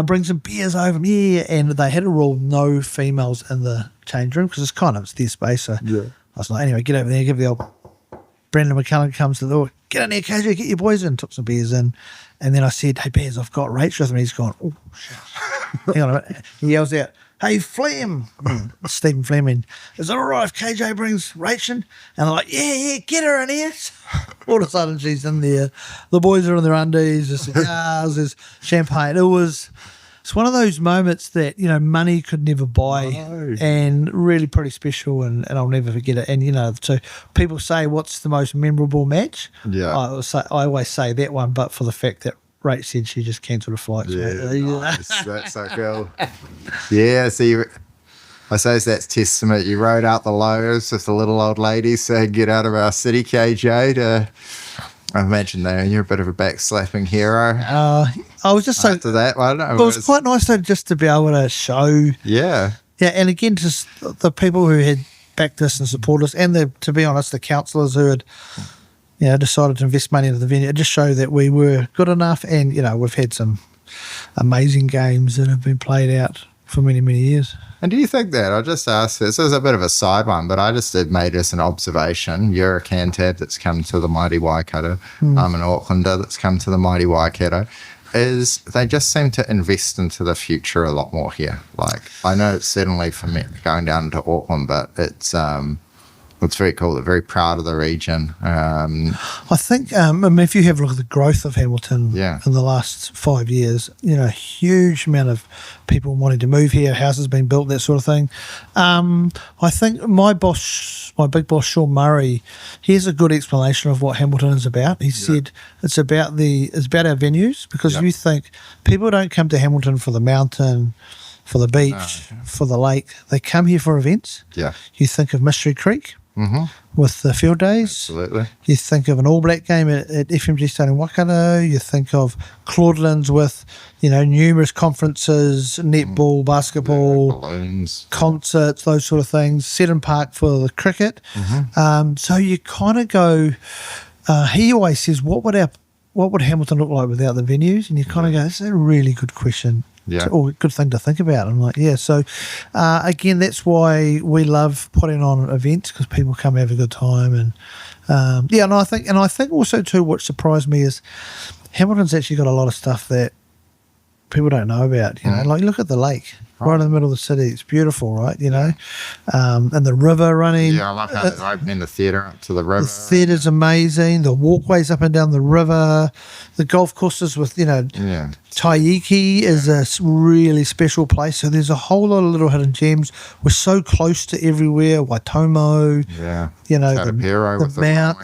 Bring some beers over. And they had a rule, no females in the change room because it's their space. So I was like, anyway, get over there, give the old Brendan McCullum comes to the door, get in there, KJ, get your boys in. Took some beers in. And then I said, hey, Bears, I've got Rach with me. He's gone, oh, shit. Hang on a minute. He yells out, hey, Flem, Stephen Fleming, is it all right if KJ brings Rach in? And I'm like, yeah, get her in here. All of a sudden, she's in there. The boys are in their undies, there's cigars, there's champagne. It's one of those moments that, money could never buy and really pretty special, and I'll never forget it. And, so people say, what's the most memorable match? I always say that one, but for the fact that Rach said she just cancelled her flights. Nice. That's so cool. So I suppose that's testament. You rode out the lows with the little old lady saying, get out of our city, KJ, I imagine though you're a bit of a backslapping hero. I was just so after that one. it was quite nice though, just to be able to show. Yeah. Yeah, and again, just the people who had backed us and supported us, and to be honest, the councillors who had, decided to invest money into the venue, it just showed that we were good enough. And we've had some amazing games that have been played out for many, many years. And do you think that, I just asked, this is a bit of a side one, but I just made this an observation. You're a Cantab that's come to the mighty Waikato. I'm an Aucklander that's come to the mighty Waikato. Is they just seem to invest into the future a lot more here. Like, I know it's certainly for me going down to Auckland, but it's very cool. They're very proud of the region. I think, if you have a look at the growth of Hamilton in the last 5 years, a huge amount of people wanting to move here, houses being built, that sort of thing. I think my big boss, Sean Murray, he has a good explanation of what Hamilton is about. He said it's about our venues, because you think people don't come to Hamilton for the mountain, for the beach, for the lake. They come here for events. Yeah. You think of Mystery Creek. With the field days. Absolutely. You think of an All Black game at FMG Stadium Waikato. You think of Claudelands with, numerous conferences, netball, basketball, balloons, concerts, those sort of things. Seddon Park for the cricket. So you kind of go, he always says, what would Hamilton look like without the venues? And you kind of go, that's a really good question. Or a good thing to think about. I'm like, so again, that's why we love putting on events, because people come have a good time, and and I think also too, what surprised me is Hamilton's actually got a lot of stuff that people don't know about. Like look at the lake. Right in the middle of the city. It's beautiful, right? And the river running. Yeah, I love how they're opening the theatre up to the river. The theatre's amazing. The walkways up and down the river. The golf courses with, Taiki is a really special place. So there's a whole lot of little hidden gems. We're so close to everywhere. Waitomo. Yeah. The mount.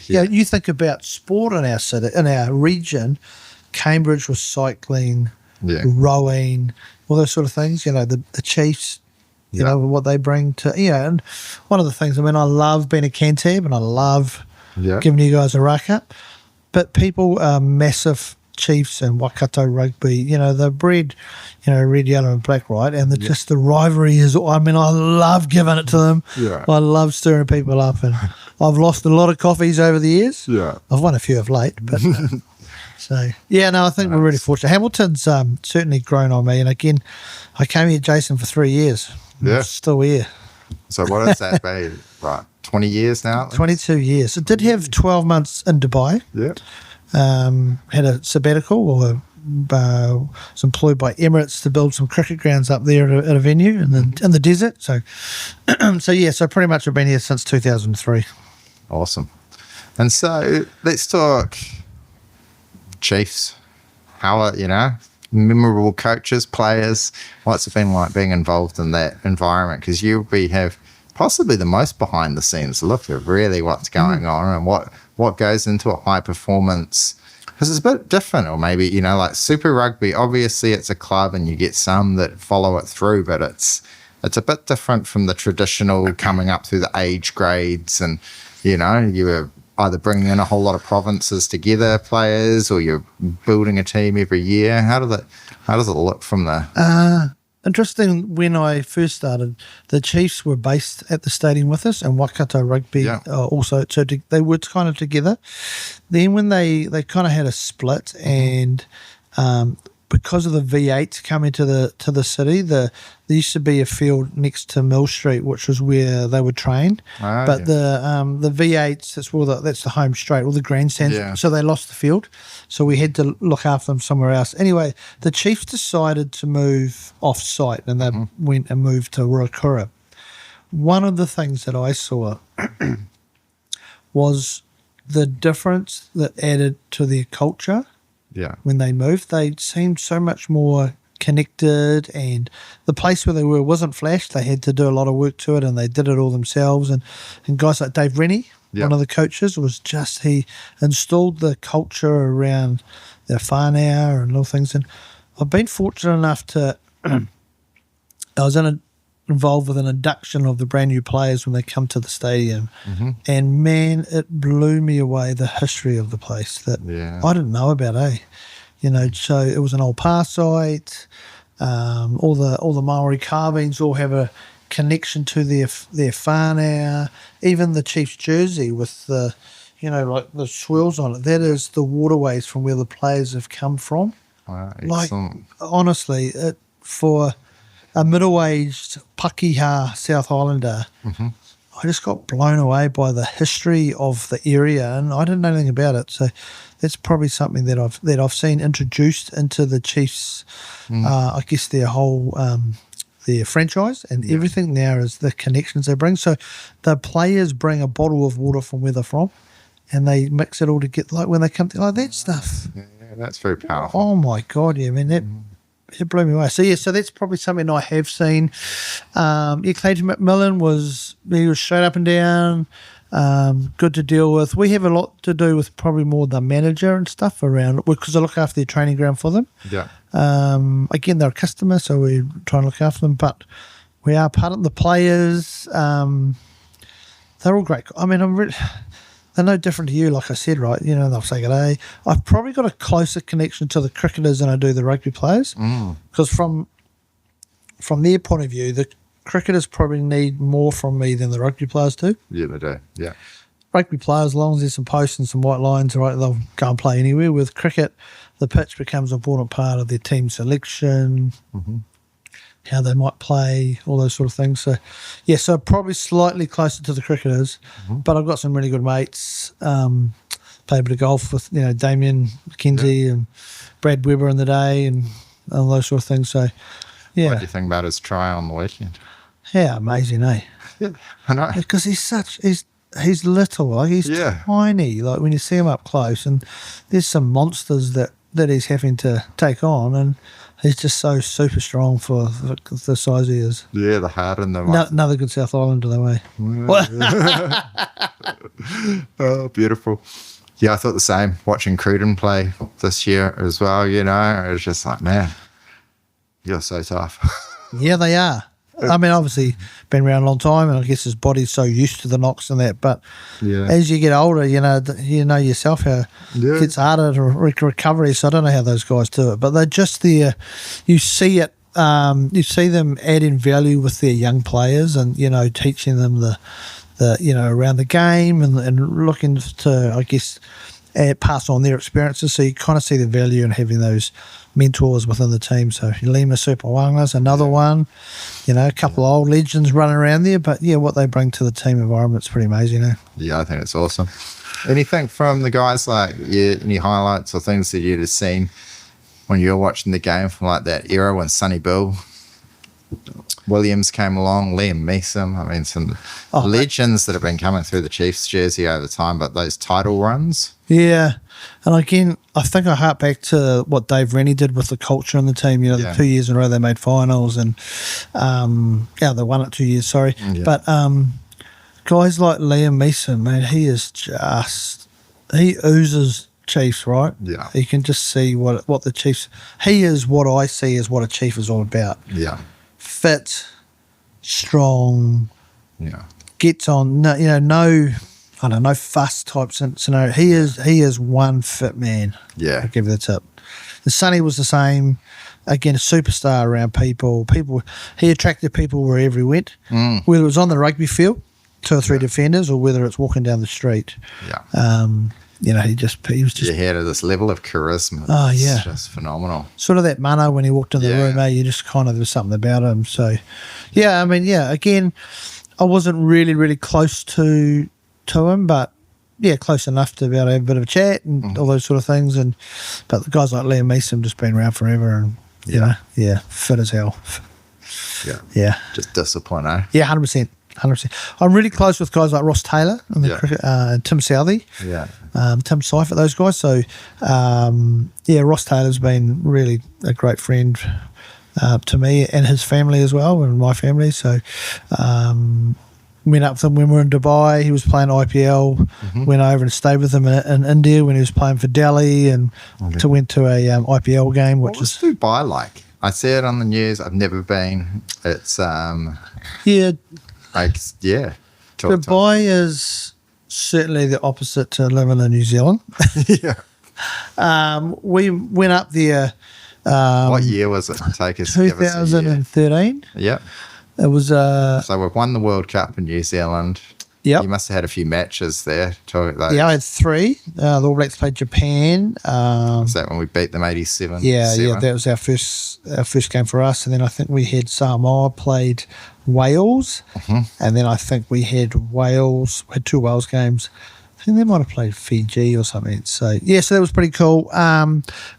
You think about sport in our city, in our region. Cambridge was cycling, rowing, all those sort of things. The Chiefs, what they bring to, and one of the things, I love being a Cantab and I love giving you guys a raka, but people are massive Chiefs and Waikato Rugby. They're bred, red, yellow and black, right? And just the rivalry is, I love giving it to them. I love stirring people up, and I've lost a lot of coffees over the years. I've won a few of late, but... So, I think we're really fortunate. Hamilton's certainly grown on me. And again, I came here, Jason, for 3 years. I'm still here. So what has that been? Right, 20 years now? 22 years. I did have 12 months in Dubai. Had a sabbatical, or was employed by Emirates to build some cricket grounds up there at a venue in the desert. So, so pretty much I've been here since 2003. Awesome. And so let's talk... Chiefs, how are, memorable coaches, players, what's it been like being involved in that environment? Because you have possibly the most behind the scenes look at really what's going on and what goes into a high performance, because it's a bit different. Or maybe, like Super Rugby, obviously it's a club and you get some that follow it through, but it's a bit different from the traditional coming up through the age grades, and you were either bringing in a whole lot of provinces together, players, or you're building a team every year. How does it look from the... Interesting, when I first started, the Chiefs were based at the stadium with us, and Waikato Rugby also, so they were kind of together. Then when they kind of had a split, and because of the V8 coming to the city, there used to be a field next to Mill Street, which was where they would train. But the V8s, that's the home straight, all the grandstands. So they lost the field. So we had to look after them somewhere else. Anyway, the Chiefs decided to move off-site, and they went and moved to Ruakura. One of the things that I saw was the difference that added to their culture. When they moved, they seemed so much more connected, and the place where they were wasn't flash. They had to do a lot of work to it, and they did it all themselves. And guys like Dave Rennie, one of the coaches, he installed the culture around their whānau and little things. And I've been fortunate enough to, I was in involved with an induction of the brand new players when they come to the stadium. And man, it blew me away, the history of the place that I didn't know about, so it was an old par site. All the Maori carvings all have a connection to their whānau. Even the Chiefs jersey with the like the swirls on it, that is the waterways from where the players have come from. Wow, honestly, for a middle-aged Pakeha South Islander, I just got blown away by the history of the area, and I didn't know anything about it. So that's probably something that I've seen introduced into the Chiefs. I guess their whole their franchise and everything now is the connections they bring. So the players bring a bottle of water from where they're from, and they mix it all together. Like when they come to that stuff. Yeah, that's very powerful. Oh my God, yeah, man, that. It blew me away. So that's probably something I have seen. Clayton McMillan he was straight up and down, good to deal with. We have a lot to do with probably more the manager and stuff around, because I look after their training ground for them. Yeah. Again, they're a customer, so we try and look after them, but we are part of the players. They're all great. I mean, they're no different to you, like I said, right? They'll say good day. I've probably got a closer connection to the cricketers than I do the rugby players, because from their point of view, the cricketers probably need more from me than the rugby players do. Yeah, they do. Yeah. Rugby players, as long as there's some posts and some white lines, right, they'll go and play anywhere. With cricket, the pitch becomes an important part of their team selection. How they might play, all those sort of things. So, so probably slightly closer to the cricketers, but I've got some really good mates. Played a bit of golf with, Damien McKenzie and Brad Weber in the day and all those sort of things. So, yeah. What do you think about his try on the weekend? Yeah, amazing, eh? Yeah, I know. Because he's little, like he's tiny. Like when you see him up close, and there's some monsters that he's having to take on, and he's just so super strong for the size he is. Yeah, the heart and the... Another good South Islander, that way. Oh, beautiful. Yeah, I thought the same. Watching Cruden play this year as well, it was just like, man, you're so tough. Yeah, they are. I mean, obviously, been around a long time, and I guess his body's so used to the knocks and that. But as you get older, you know yourself how it gets harder to recovery. So I don't know how those guys do it, but they're just there. You see it. You see them adding value with their young players, and teaching them the around the game, and looking to, I guess, pass on their experiences. So you kind of see the value in having those mentors within the team. So Lima Superwanga's another one, a couple of old legends running around there, but what they bring to the team environment's pretty amazing. Yeah, I think it's awesome. Anything from the guys, like any highlights or things that you'd have seen when you were watching the game from like that era when Sonny Bill Williams came along, Liam Meeson, I mean, some legends that have been coming through the Chiefs jersey over time, but those title runs. Yeah. And again, I think I hark back to what Dave Rennie did with the culture in the team. The 2 years in a row they made finals, and they won it 2 years, sorry. Yeah. But guys like Liam Meeson, man, he oozes Chiefs, right? Yeah. You can just see what the Chiefs, he is what I see as what a Chief is all about. Yeah. Fit, strong, gets on, no fuss type scenario. He is one fit man. Yeah. I'll give you the tip. And Sonny was the same. Again, a superstar around people. He attracted people wherever he went, whether it was on the rugby field, 2 or 3 defenders, or whether it's walking down the street. Yeah. He was just... You had this level of charisma. Oh, yeah. It's just phenomenal. Sort of that mana when he walked in the room, you just kind of, there was something about him. So, again, I wasn't really, really close to him, but, close enough to be able to have a bit of a chat and all those sort of things. But the guys like Liam Meeson just been around forever and, fit as hell. Yeah. Yeah. Just discipline, eh? Yeah, 100%. 100%. I'm really close with guys like Ross Taylor and Tim Southey, Tim Seifert, those guys. So, Ross Taylor's been really a great friend to me and his family as well, and my family. So, went up with him when we were in Dubai. He was playing IPL. Went over and stayed with him in India when he was playing for Delhi, and went to a IPL game. What was Dubai like? I see it on the news. I've never been. It's Yeah, yeah. Dubai is certainly the opposite to living in New Zealand. Yeah. We went up there. What year was it? Take us. 2013. Yeah. It was. So we've won the World Cup in New Zealand. Yep. You must have had a few matches there. Yeah, I had 3. The All Blacks played Japan. Was that when we beat them 87? Yeah, that was our first game for us. And then I think we had Samoa played Wales. And then I think we had 2 Wales games. I think they might have played Fiji or something. So, so that was pretty cool.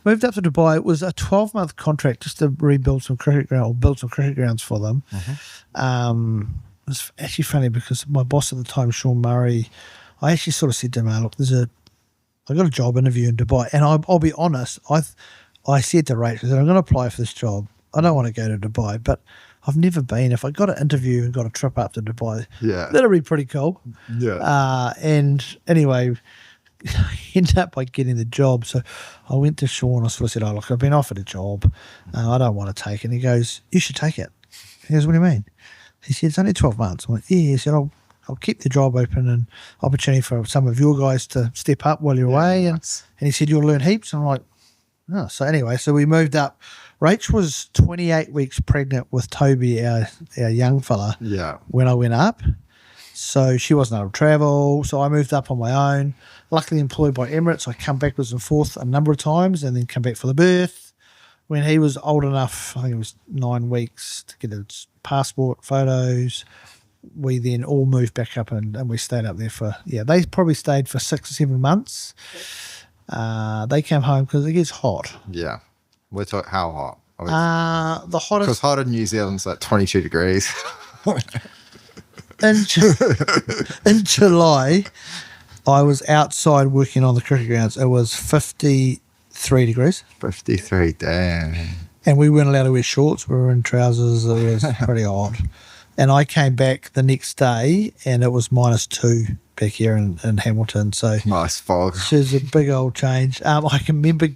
Moved up to Dubai. It was a 12-month contract just to rebuild some cricket ground or build some cricket grounds for them. It was actually funny because my boss at the time, Sean Murray, I actually sort of said to him, look, I got a job interview in Dubai. And I'll be honest, I said to Rachel, I'm going to apply for this job. I don't want to go to Dubai, but I've never been. If I got an interview and got a trip up to Dubai, that'll be pretty cool. Yeah. And anyway, I ended up by getting the job. So I went to Sean. I sort of said, look, I've been offered a job. I don't want to take it. And he goes, you should take it. He goes, what do you mean? He said, it's only 12 months. I went, yeah. He said, I'll keep the job open and opportunity for some of your guys to step up while you're away. Nice. And he said, you'll learn heaps. And I'm like, oh. So anyway, so we moved up. Rach was 28 weeks pregnant with Toby, our young fella, when I went up. So she wasn't able to travel. So I moved up on my own. Luckily employed by Emirates. I come backwards and forth a number of times and then come back for the birth. When he was old enough, I think it was 9 weeks to get his passport, photos, we then all moved back up and we stayed up there for, they probably stayed for 6 or 7 months. They came home because it gets hot. Yeah. We're talking how hot? The hottest. Because hot in New Zealand's like 22 degrees. in July, I was outside working on the cricket grounds. It was 53 degrees. 53, damn. And we weren't allowed to wear shorts. We were in trousers. It was pretty hot. And I came back the next day and it was -2 back here in Hamilton. So nice fog. It was a big old change. I can remember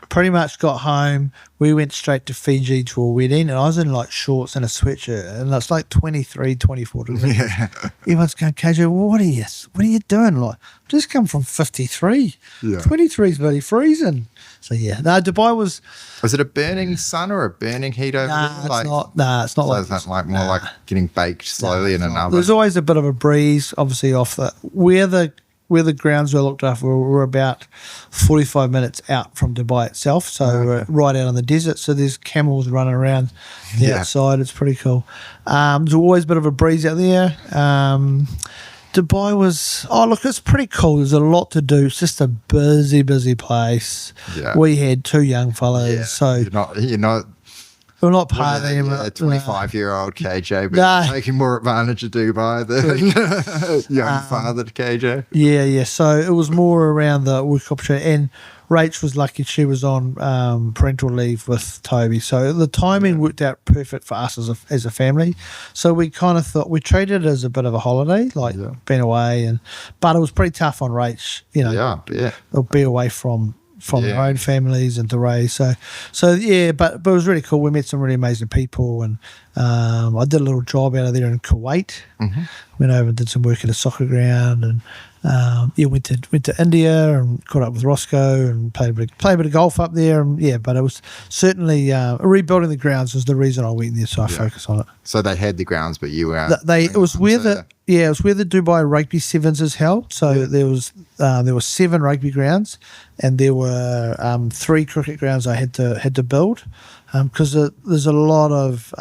pretty much got home. We went straight to Fiji to a wedding and I was in like shorts and a sweatshirt and it's like 23, 24 degrees. Yeah. Everyone's going, KJ, what are you doing? Like, just come from 53. Yeah. 23 is bloody freezing. So Dubai was. Was it a burning sun or a burning heat over there? It's not like. It's like more like getting baked slowly in an oven. There's always a bit of a breeze, obviously, off where the grounds were looked after. We're about 45 minutes out from Dubai itself, so we're right out on the desert. So there's camels running around the outside. It's pretty cool. There's always a bit of a breeze out there. Dubai was, it's pretty cool. There's a lot to do. It's just a busy place. Yeah. We had 2 young fellas, so you're not we're not part of them. A 25-year-old KJ, but taking more advantage of Dubai than young father to KJ. Yeah. So it was more around the work opportunity, and Rach was lucky she was on parental leave with Toby, so the timing worked out perfect for us as a family. So we kind of thought we treated it as a bit of a holiday, being away, but it was pretty tough on Rach, They'll be away from their own families and to raise. So but it was really cool. We met some really amazing people, and I did a little job out of there in Kuwait. Went over and did some work at a soccer ground, and went to India and caught up with Roscoe and played a bit of golf up there. And but it was certainly rebuilding the grounds was the reason I went there, so I focused on it. So they had the grounds, but you were it was where the Dubai Rugby Sevens is held. So there were 7 rugby grounds, and there were 3 cricket grounds I had to build. Because there's a lot of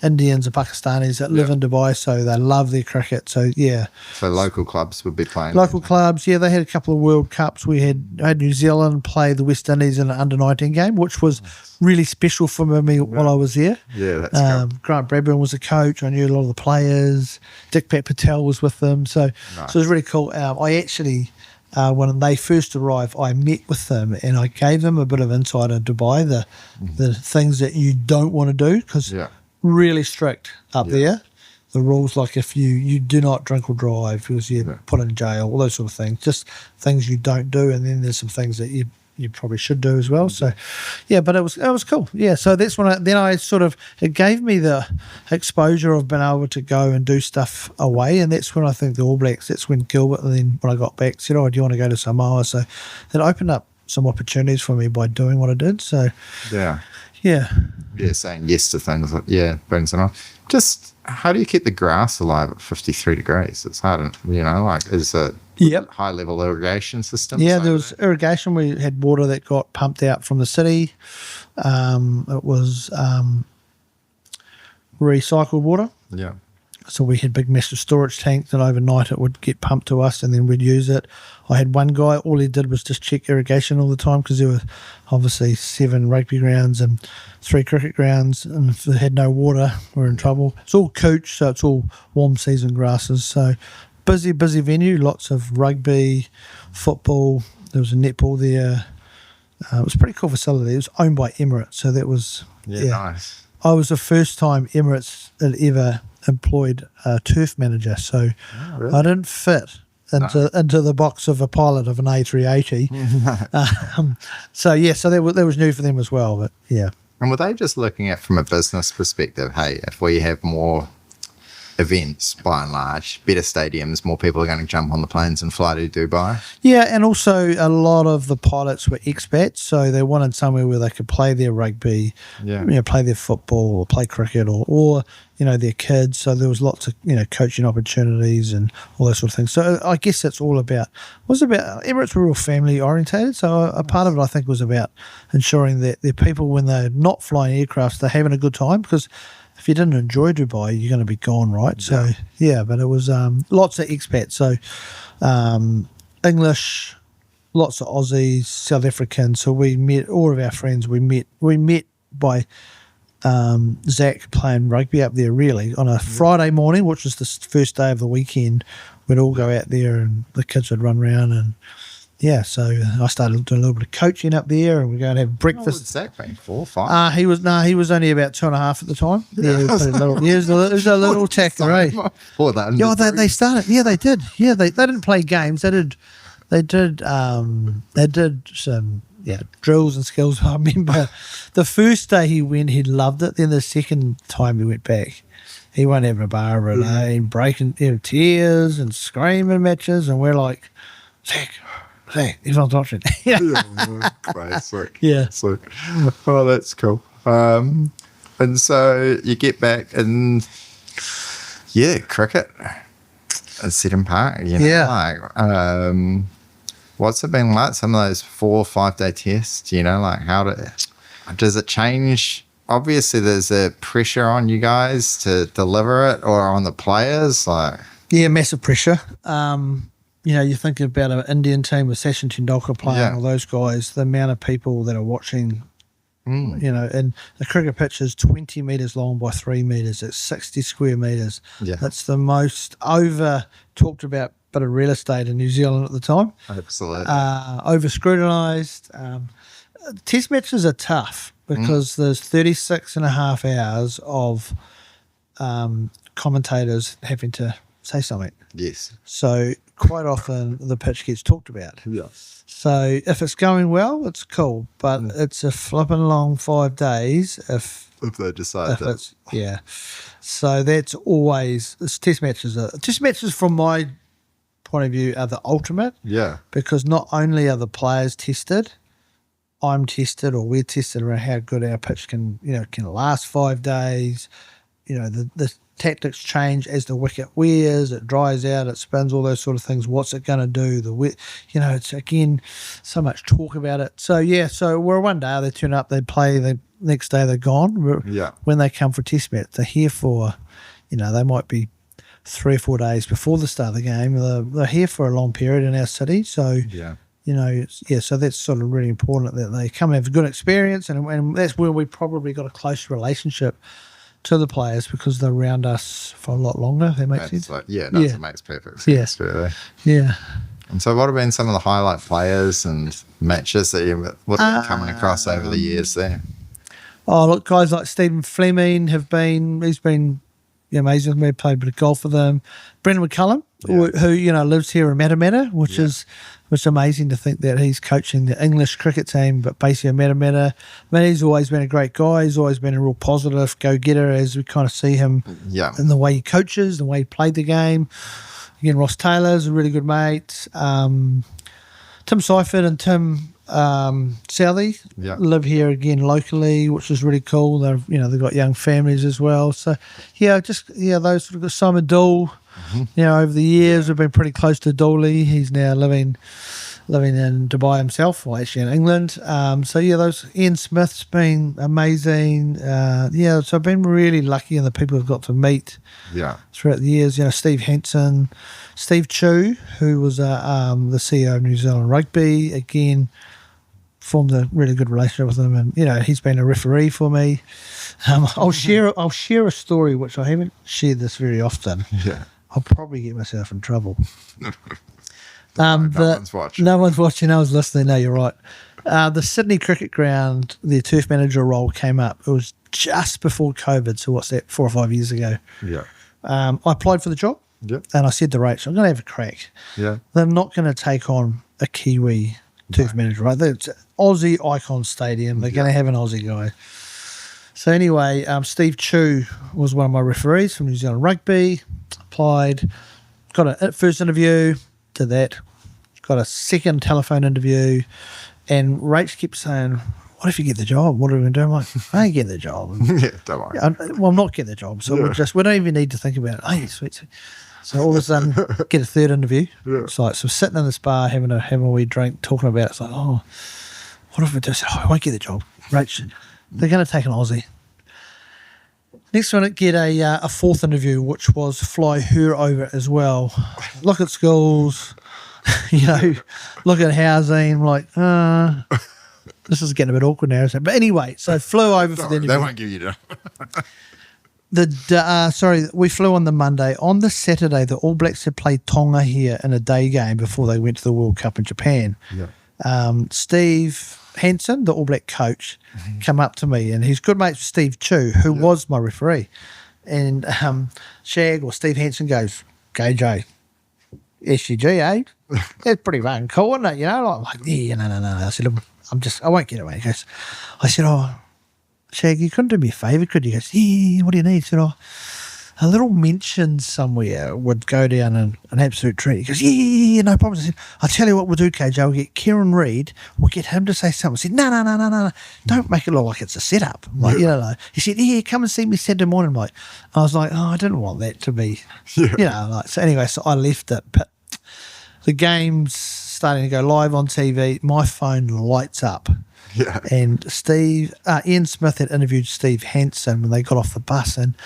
Indians and Pakistanis that live in Dubai, so they love their cricket. So So local clubs would be playing. Local clubs, they had a couple of World Cups. We had New Zealand play the West Indies in an under-19 game, which was really special for me while I was there. Yeah, that's cool. Grant Bradburn was the coach. I knew a lot of the players. Dick Pat Patel was with them. So it was really cool. I actually. When they first arrived, I met with them and I gave them a bit of insight in Dubai, the things that you don't want to do, because really strict up there. The rules, like if you do not drink or drive, because you're put in jail, all those sort of things, just things you don't do. And then there's some things that you probably should do as well. So, yeah, but it was cool. Yeah, so that's when it gave me the exposure of being able to go and do stuff away, and that's when I think the All Blacks, that's when Gilbert, and then when I got back, said, oh, do you want to go to Samoa? So it opened up some opportunities for me by doing what I did. So, yeah. Saying yes to things, brings it on. Just how do you keep the grass alive at 53 degrees? It's hard, is it high level irrigation system? Yeah, there was irrigation. We had water that got pumped out from the city. It was recycled water. Yeah. So we had big massive storage tanks, and overnight it would get pumped to us, and then we'd use it. I had one guy, all he did was just check irrigation all the time, because there were obviously 7 rugby grounds and 3 cricket grounds, and if they had no water, we're in trouble. It's all couch, so it's all warm season grasses. So busy venue, lots of rugby, football. There was a netball there. It was a pretty cool facility. It was owned by Emirates, so that was nice. I was the first time Emirates had ever employed a turf manager, so really? I didn't fit into the box of a pilot of an A380. So that was new for them as well. But yeah. And were they just looking at from a business perspective? Hey, if we have more events, by and large, better stadiums, more people are going to jump on the planes and fly to Dubai. Yeah, and also a lot of the pilots were expats, so they wanted somewhere where they could play their rugby, play their football, or play cricket, or their kids. So there was lots of coaching opportunities and all that sort of thing. So I guess it's all about Emirates were real family orientated. So a part of it, I think, was about ensuring that their people, when they're not flying aircraft, they're having a good time, because if you didn't enjoy Dubai, you're going to be gone, right? So, but it was lots of expats. So, English, lots of Aussies, South Africans. So we met all of our friends. We met by Zach playing rugby up there, really, on a Friday morning, which was the first day of the weekend. We'd all go out there, and the kids would run around, and so I started doing a little bit of coaching up there, and we'd go and have breakfast. What was Zach being, 4 or 5? He was only about 2.5 at the time. Yeah, it was a little tacker, eh? They started. Yeah, they did. Yeah, they didn't play games. They did some drills and skills. I remember the first day he went, he loved it. Then the second time he went back, he won't have a bar of a day, breaking tears and screaming matches, and we're like, Zach, everyone's watching. Classic. Yeah. So, oh, that's cool. And so you get back and cricket at Seddon Park. What's it been like? Some of those 4 or 5 day tests. Does it change? Obviously, there's a pressure on you guys to deliver it, or on the players. Massive pressure. You think about an Indian team with Sachin Tendulkar playing, all those guys, the amount of people that are watching, and the cricket pitch is 20 metres long by 3 metres. It's 60 square metres. Yeah. That's the most over-talked about bit of real estate in New Zealand at the time. Absolutely. Over-scrutinised. Test matches are tough because there's 36 and a half hours of commentators having to say something. Yes. So quite often the pitch gets talked about. Yeah. So if it's going well, it's cool, but it's a flipping long 5 days if they decide that. So that's always test matches. Test matches from my point of view are the ultimate. Yeah. Because not only are the players tested, I'm tested, or we're tested around how good our pitch can last 5 days. The tactics change as the wicket wears, it dries out, it spins, all those sort of things. What's it going to do? It's again so much talk about it. So we're one day they turn up, they play, the next day they're gone. When they come for test match, they're here for, they might be 3 or 4 days before the start of the game. They're here for a long period in our city. So so that's sort of really important that they come and have a good experience, and that's where we probably got a close relationship to the players, because they're around us for a lot longer, if that makes sense. It makes perfect sense. Really. Yeah. And so what have been some of the highlight players and matches that you've coming across over the years there? Oh, look, guys like Stephen Fleming he's been amazing with me. Played a bit of golf with him. Brendan McCullum, who lives here in Matamata, which is amazing to think that he's coaching the English cricket team, but basically in Matamata. I mean, he's always been a great guy. He's always been a real positive go-getter, as we kind of see him in the way he coaches, the way he played the game. Again, Ross Taylor's a really good mate. Tim Seifert and Tim Southey live here again locally, which is really cool. They've got young families as well. So those sort of Simon Dool. Over the years we've been pretty close to Dooley. He's now living in Dubai himself, or actually in England. Those Ian Smith's been amazing. So I've been really lucky in the people I've got to meet throughout the years. Steve Henson, Steve Chu, who was the CEO of New Zealand Rugby, again formed a really good relationship with him, and he's been a referee for me. I'll share a story which I haven't shared this very often. I'll probably get myself in trouble. No one's watching. No one's watching. I was listening. No, you're right. The Sydney Cricket Ground, the turf manager role came up. It was just before COVID. So what's that, 4 or 5 years ago? I applied for the job. And I said to Rachel, I'm going to have a crack. They're not going to take on a Kiwi turf manager, right? It's Aussie Icon Stadium. They're going to have an Aussie guy. So anyway, Steve Chu was one of my referees from New Zealand Rugby. Applied, got a first interview, did that, got a second telephone interview, and Rach kept saying, what if you get the job? What are we going to do? I'm like, I ain't getting the job. Don't worry. I'm not getting the job, so we don't even need to think about it. Oh, yeah, sweet. So all of a sudden, get a third interview. It's like, so sitting in this bar, having a wee drink, talking about it. It's like, oh, what if we just, I won't get the job. Rach, they're going to take an Aussie. Next one, get a fourth interview, which was fly her over as well. Look at schools, look at housing. Like, this is getting a bit awkward now. But anyway, so flew over for the interview. They won't give you that. We flew on the Monday. On the Saturday, the All Blacks had played Tonga here in a day game before they went to the World Cup in Japan. Steve Henson, the All Black coach, come up to me, and he's good mates with Steve Chu, who was my referee. And Shag or Steve Henson goes, KJ, SCG, eh? That's pretty fucking cool, isn't it? I'm like, no. I said, I won't get it, mate. He goes, I said, Shag, you couldn't do me a favour, could you? He goes, yeah, what do you need? He said, a little mention somewhere would go down an absolute treat. He goes, yeah, no problem. I said, I'll tell you what we'll do, KJ. We'll get Kieran Reid. We'll get him to say something. I said, no. Don't make it look like it's a setup. Like, He said, yeah, come and see me Saturday morning, mate. I was like, I didn't want that to be, So anyway, so I left it. But the game's starting to go live on TV. My phone lights up. And Ian Smith had interviewed Steve Henson when they got off the bus, and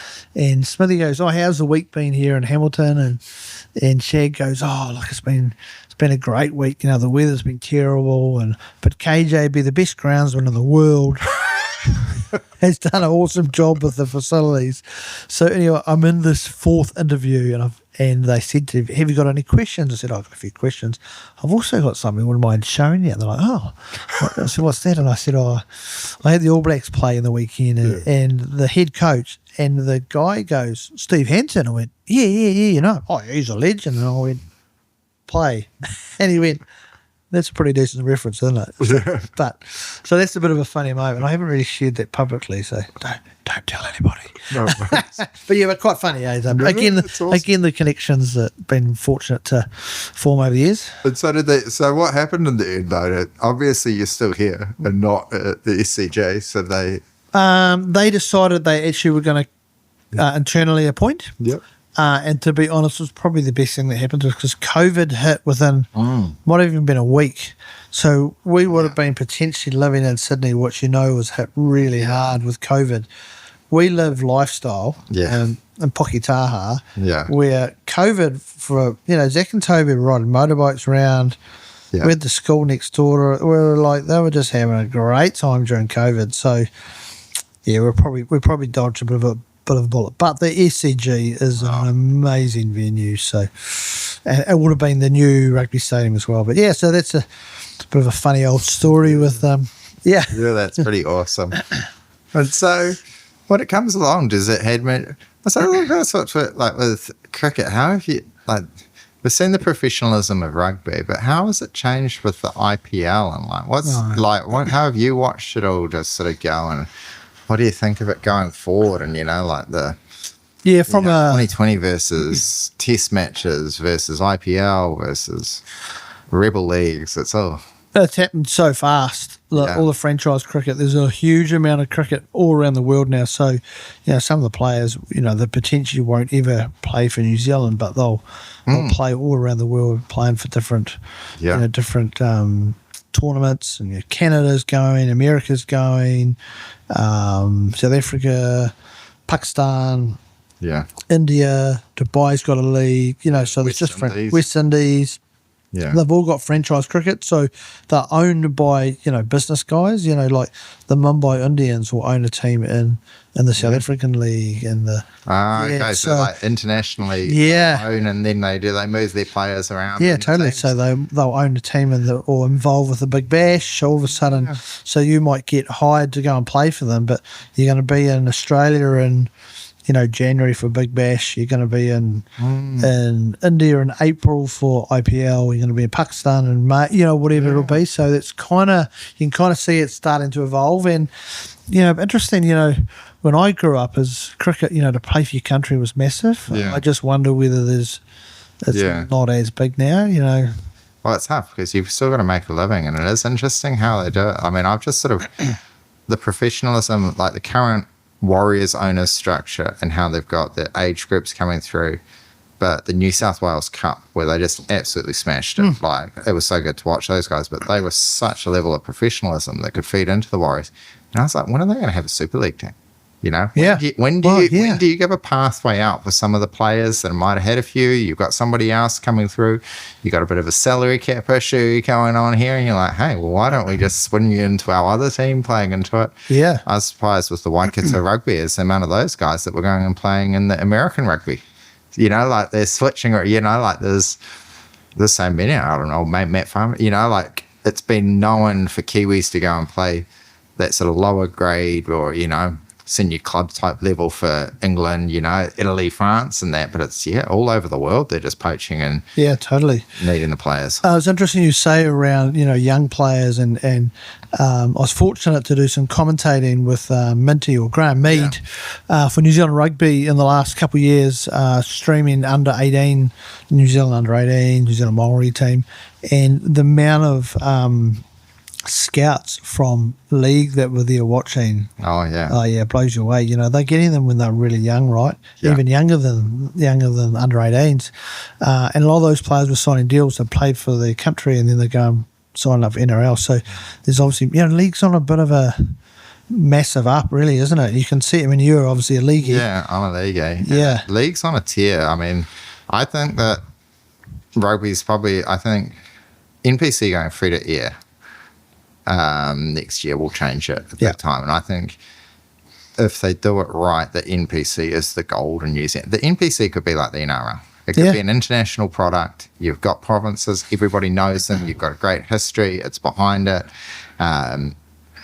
Smithy goes, how's the week been here in Hamilton? And Shag goes, look, it's been a great week. The weather's been terrible, but KJ be the best groundsman in the world. Has done an awesome job with the facilities. So anyway, I'm in this fourth interview, and they said to me, have you got any questions? I said, I've got a few questions. I've also got something, wouldn't mind showing you. And they're like, I said, what's that? And I said, I had the All Blacks play in the weekend, and the head coach and the guy goes, Steve Henson. I went, yeah, he's a legend. And I went, play. And he went, that's a pretty decent reference, isn't it? But so that's a bit of a funny moment. I haven't really shared that publicly, so don't tell anybody. No, but quite funny, eh? Again, the connections that been fortunate to form over the years. And so what happened in the end, though? Obviously, you're still here and not at the SCG. So they decided they actually were going to internally appoint. And to be honest, it was probably the best thing that happened to us because COVID hit within, might have even been a week. So we would have been potentially living in Sydney, which was hit really hard with COVID. We live lifestyle in Poketaha, where COVID for, Zach and Toby were riding motorbikes around. We had the school next door. They were just having a great time during COVID. So, we probably dodged a bit of a bullet. But the SCG is an amazing venue. So, and it would have been the new rugby stadium as well. But so that's a bit of a funny old story with that's pretty awesome. And so when it comes along, does it So that's what's like with cricket. How have you like? We've seen the professionalism of rugby, but how has it changed with the IPL and like what's like? How have you watched it all just sort of go, and what do you think of it going forward? And like the 2020 versus Test matches versus IPL versus Rebel leagues. It's happened so fast. All the franchise cricket, there's a huge amount of cricket all around the world now. So, some of the players, they potentially won't ever play for New Zealand, but they'll play all around the world, playing for different tournaments. And Canada's going, America's going, South Africa, Pakistan, India, Dubai's got a league. So there's just West Indies. Yeah. They've all got franchise cricket, so they're owned by, business guys. Like the Mumbai Indians will own a team in the South African League and the so like internationally own, and then they move their players around. Yeah, totally. So they'll own a team or involved with the Big Bash. So all of a sudden, so you might get hired to go and play for them, but you're going to be in Australia and January for Big Bash. You're going to be in India in April for IPL. You're going to be in Pakistan in May, whatever it'll be. So that's you can kind of see it starting to evolve. And, interesting, when I grew up as cricket, to play for your country was massive. I just wonder whether it's not as big now, Well, it's tough because you've still got to make a living, and it is interesting how they do it. I mean, I've just sort of, the professionalism, like the current Warriors owners structure and how they've got the age groups coming through, but the New South Wales Cup where they just absolutely smashed it. Like it was so good to watch those guys, but they were such a level of professionalism that could feed into the Warriors. And I was like, when are they going to have a Super League team? When do you give a pathway out for some of the players that might have had a few? You've got somebody else coming through. You got a bit of a salary cap issue going on here, and you're like, hey, well, why don't we just swing you into our other team playing into it? Yeah, I was surprised with the Waikato Rugby is the amount of those guys that were going and playing in the American rugby. Like they're switching, or like there's so many. I don't know, Matt Farmer. Like it's been known for Kiwis to go and play that sort of lower grade, or senior club type level for England, Italy, France and that, but it's all over the world. They're just poaching and totally needing the players. It was interesting you say around young players, and I was fortunate to do some commentating with Minty or Graham Mead for New Zealand Rugby in the last couple of years, streaming under 18, New Zealand under 18, New Zealand Maori team, and the amount of scouts from league that were there watching. It blows you away. They're getting them when they're really young, right? Even younger than under 18s, and a lot of those players were signing deals. They played for their country and then they go and sign up for NRL. So there's obviously league's on a bit of a massive up, really, isn't it? You can see it. I mean, you're obviously a leaguey. Yeah, I'm a leaguey. League's on a tier. I mean, I think that rugby's probably, NPC going free to air next year will change it at that time. And I think if they do it right, the NPC is the gold in New Zealand. The NPC could be like the NRL. It could be an international product. You've got provinces, everybody knows them. You've got a great history. It's behind it.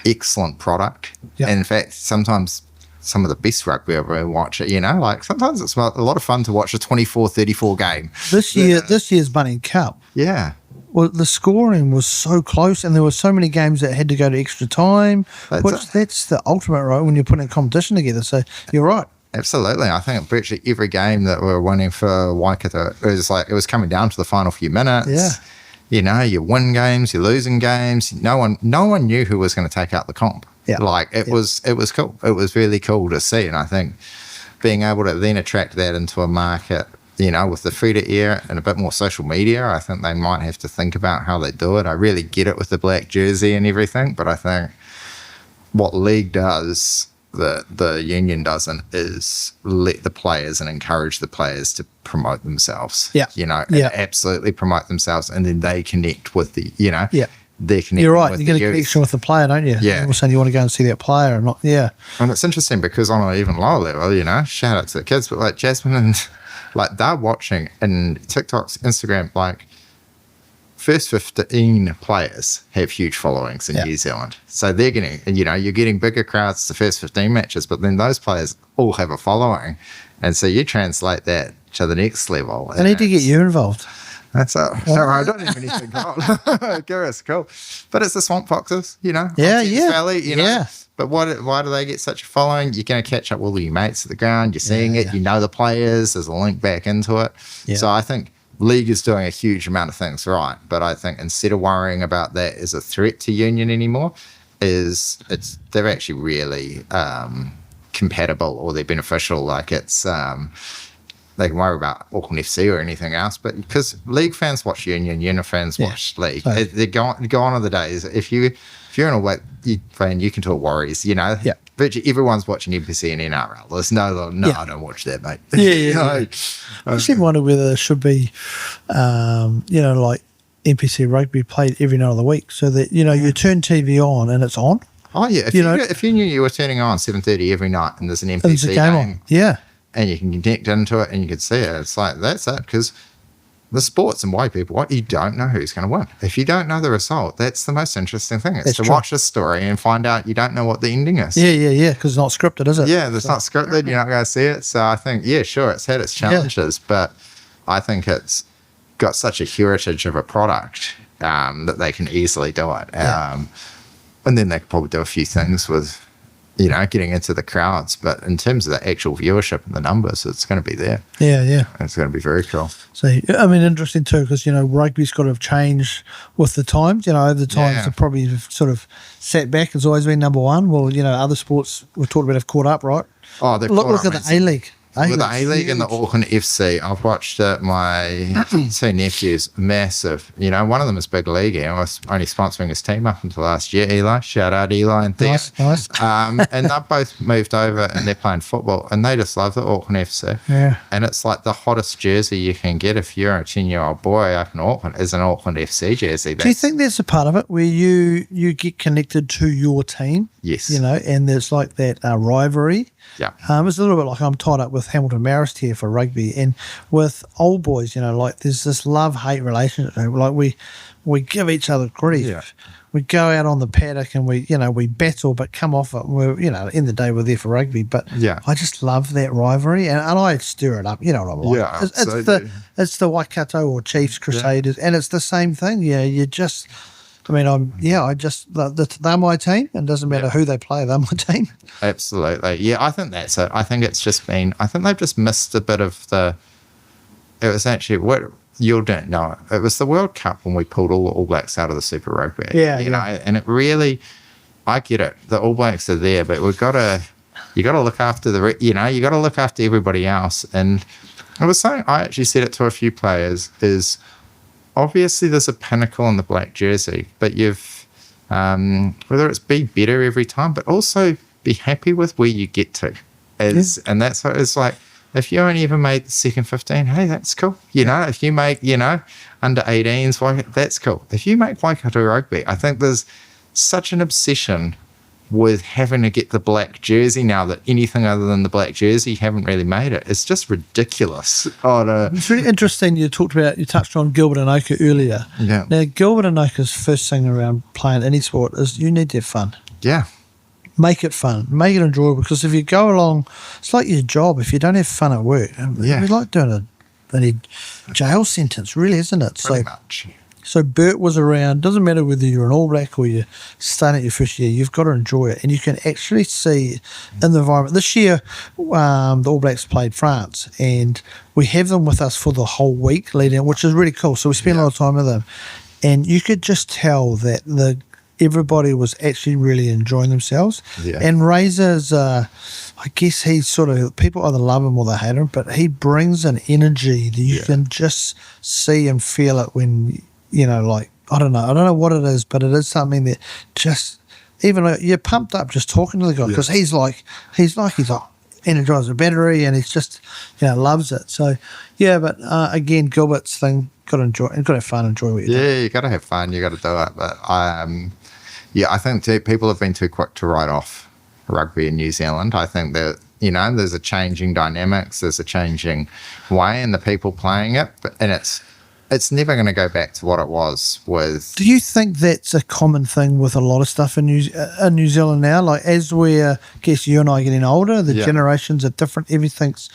Excellent product. And in fact, sometimes some of the best rugby I've ever watched it, like sometimes it's a lot of fun to watch a 24-34 game. This year's Bunny Cup. Yeah. Well, the scoring was so close, and there were so many games that had to go to extra time. That's the ultimate, right, when you're putting a competition together. So you're right. Absolutely. I think virtually every game that we're winning for Waikato, it was coming down to the final few minutes. Yeah. You win games, you're losing games. No one knew who was going to take out the comp. Yeah. It was cool. It was really cool to see, and I think being able to then attract that into a market, with the free to air and a bit more social media, I think they might have to think about how they do it. I really get it with the black jersey and everything, but I think what league does that the union doesn't is let the players and encourage the players to promote themselves. Absolutely promote themselves, and then they connect with the, they're connecting. You're right. You get a connection with the player, don't you? Yeah. All of a sudden, you want to go and see that player or not? Yeah. And it's interesting because on an even lower level, shout out to the kids, but like Jasmine and they're watching and TikToks, Instagram, first 15 players have huge followings in New Zealand. So they're getting, you're getting bigger crowds the first 15 matches, but then those players all have a following. And so you translate that to the next level. I need to get you involved. That's it. No, I don't have anything cool. Gareth's cool. But it's the Swamp Foxes, Valley, But why do they get such a following? You're going to catch up with all your mates at the ground. You're seeing it. You know the players. There's a link back into it. Yeah. So I think League is doing a huge amount of things right. But I think instead of worrying about that as a threat to union anymore, they're actually really compatible or they're beneficial. Like it's they can worry about Auckland FC or anything else, but because League fans watch Union fans watch League. Right. They're gone are the days. If you're in a White fan, you can talk Warriors. Virtually everyone's watching NPC and NRL. There's no, I don't watch that, mate. I actually wonder whether there should be, like NPC rugby played every night of the week, so that you turn TV on and it's on. Oh yeah, if you knew you were turning on 7:30 every night and there's an NPC game on. And you can connect into it and you can see it. It's like, that's it, because the sports and white people, you don't know who's going to win. If you don't know the result, that's the most interesting thing. It's to watch a story and find out you don't know what the ending is. Yeah, because it's not scripted, is it? Yeah, it's not scripted. You're not going to see it. So I think, sure, it's had its challenges, but I think it's got such a heritage of a product that they can easily do it. And then they could probably do a few things with getting into the crowds, but in terms of the actual viewership and the numbers, it's going to be there. Yeah. It's going to be very cool. So, interesting too, because, rugby's got to have changed with the times. Over the times have probably sort of sat back. It's always been number one. Well, other sports we've talked about have caught up, right? Oh, they've look at the A-League. With the A-League and the Auckland FC, I've watched it. My two nephews, massive. One of them is big league. I was only sponsoring his team up until last year, Eli. Shout out Eli and Theo. Nice. And they've both moved over and they're playing football and they just love the Auckland FC. Yeah. And it's like the hottest jersey you can get if you're a 10-year-old boy up in Auckland is an Auckland FC jersey. Do you think there's a part of it where you get connected to your team? Yes. And there's like that rivalry. Yeah. It's a little bit like I'm tied up with Hamilton Marist here for rugby, and with old boys, like there's this love-hate relationship. Like we give each other grief. Yeah. We go out on the paddock and we battle, but come off it. We're, in the day we're there for rugby. But I just love that rivalry, and I stir it up. You know what I'm like? Yeah, it's the Waikato or Chiefs Crusaders, and it's the same thing. Yeah, you just. they're my team, and it doesn't matter who they play, they're my team. Absolutely. Yeah, I think that's it. I think they've just missed a bit of it was actually what you don't know. It was the World Cup when we pulled all the All Blacks out of the Super Rugby. And it really, I get it. The All Blacks are there, but you got to look after you got to look after everybody else. And I was saying, I actually said it to a few players, is obviously there's a pinnacle in the black jersey, but you've, whether it's be better every time, but also be happy with where you get to. And that's what it's like. If you only ever made the second 15, hey, that's cool. If you make, under 18s, that's cool. If you make Waikato rugby, I think there's such an obsession with having to get the black jersey now that anything other than the black jersey, you haven't really made it. It's just ridiculous. It's really interesting you touched on Gilbert and Oka earlier. Yeah. Now, Gilbert and Oka's first thing around playing any sport is you need to have fun. Yeah. Make it fun. Make it enjoyable, because if you go along, it's like your job. If you don't have fun at work, it's like doing a bloody jail sentence, really, isn't it? Pretty much. So Bert was around. Doesn't matter whether you're an All Black or you're starting at your first year, you've got to enjoy it. And you can actually see in the environment. This year, the All Blacks played France, and we have them with us for the whole week leading, which is really cool. So we spend a lot of time with them. And you could just tell that everybody was actually really enjoying themselves. Yeah. And Razor's, I guess he's sort of, people either love him or they hate him, but he brings an energy that you can just see and feel it when, I don't know what it is, but it is something that just, even though you're pumped up just talking to the guy, because he's like energized a battery, and he's just, loves it. So, but again, Gilbert's thing, got to enjoy, and got to have fun, enjoy what you do. Yeah, you got to have fun, you got to do it. But I think people have been too quick to write off rugby in New Zealand. I think that, there's a changing dynamics, there's a changing way in the people playing it, and it's it's never going to go back to what it was with. Do you think that's a common thing with a lot of stuff in New Zealand now? Like, as I guess you and I are getting older, the generations are different. Everything's,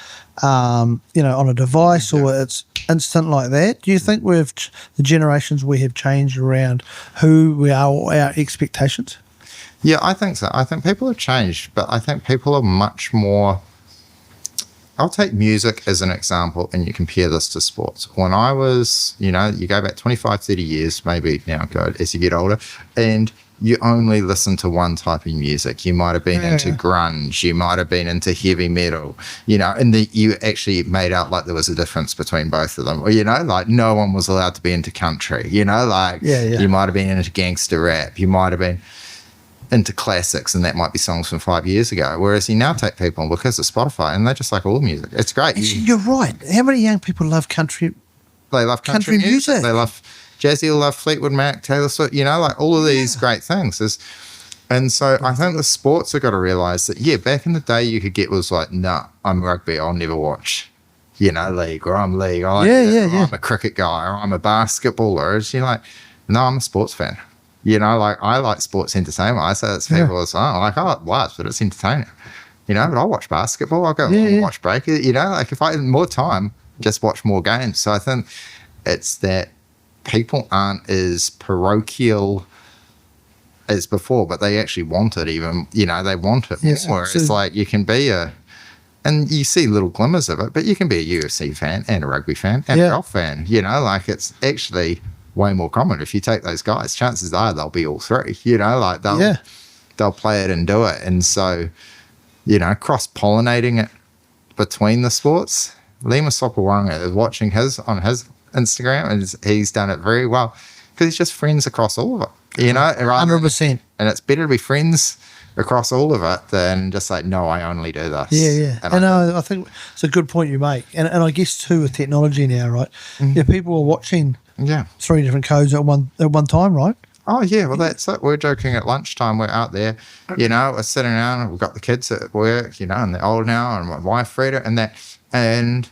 on a device or it's instant like that. Do you think the generations we have changed around who we are or our expectations? Yeah, I think so. I think people have changed, but I think people are much more. I'll take music as an example, and you compare this to sports. When I was, you go back 25, 30 years, maybe now go as you get older, and you only listen to one type of music. You might have been into grunge, you might have been into heavy metal, and you actually made out like there was a difference between both of them. Or, like no one was allowed to be into country, you might have been into gangster rap, you might have been into classics, and that might be songs from 5 years ago. Whereas you now take people because of Spotify, and they just like all the music. It's great. You're right. How many young people love country? They love country music. They love Jazzy. Will love Fleetwood Mac, Taylor Swift. Like all of these great things. And so I think the sports have got to realise that back in the day you could get was like, nah, I'm rugby. I'll never watch. League, or I'm league. I'm a cricket guy, or I'm a basketballer. It's like, no, I'm a sports fan. Like I like sports entertainment. I say that's people as well. Like I like watch, but it's entertaining. But I'll watch basketball. I'll go and watch break. Like if I had more time, just watch more games. So I think it's that people aren't as parochial as before, but they actually want it even, they want it more. It's like you can be and you see little glimmers of it, but you can be a UFC fan and a rugby fan and a golf fan, like it's actually way more common. If you take those guys, chances are they'll be all three, like they'll play it and do it. And so, cross-pollinating it between the sports. Lima Sopawanga is watching on his Instagram, and he's done it very well because he's just friends across all of it, 100%. And it's better to be friends across all of it than just like, no, I only do this. Yeah. And I think it's a good point you make. And I guess too with technology now, right? Mm-hmm. People are watching 3 different codes at one time, right? Oh, yeah. Well, that's it. We're joking at lunchtime. We're out there, we're sitting down and we've got the kids at work, and they're old now, and my wife read it and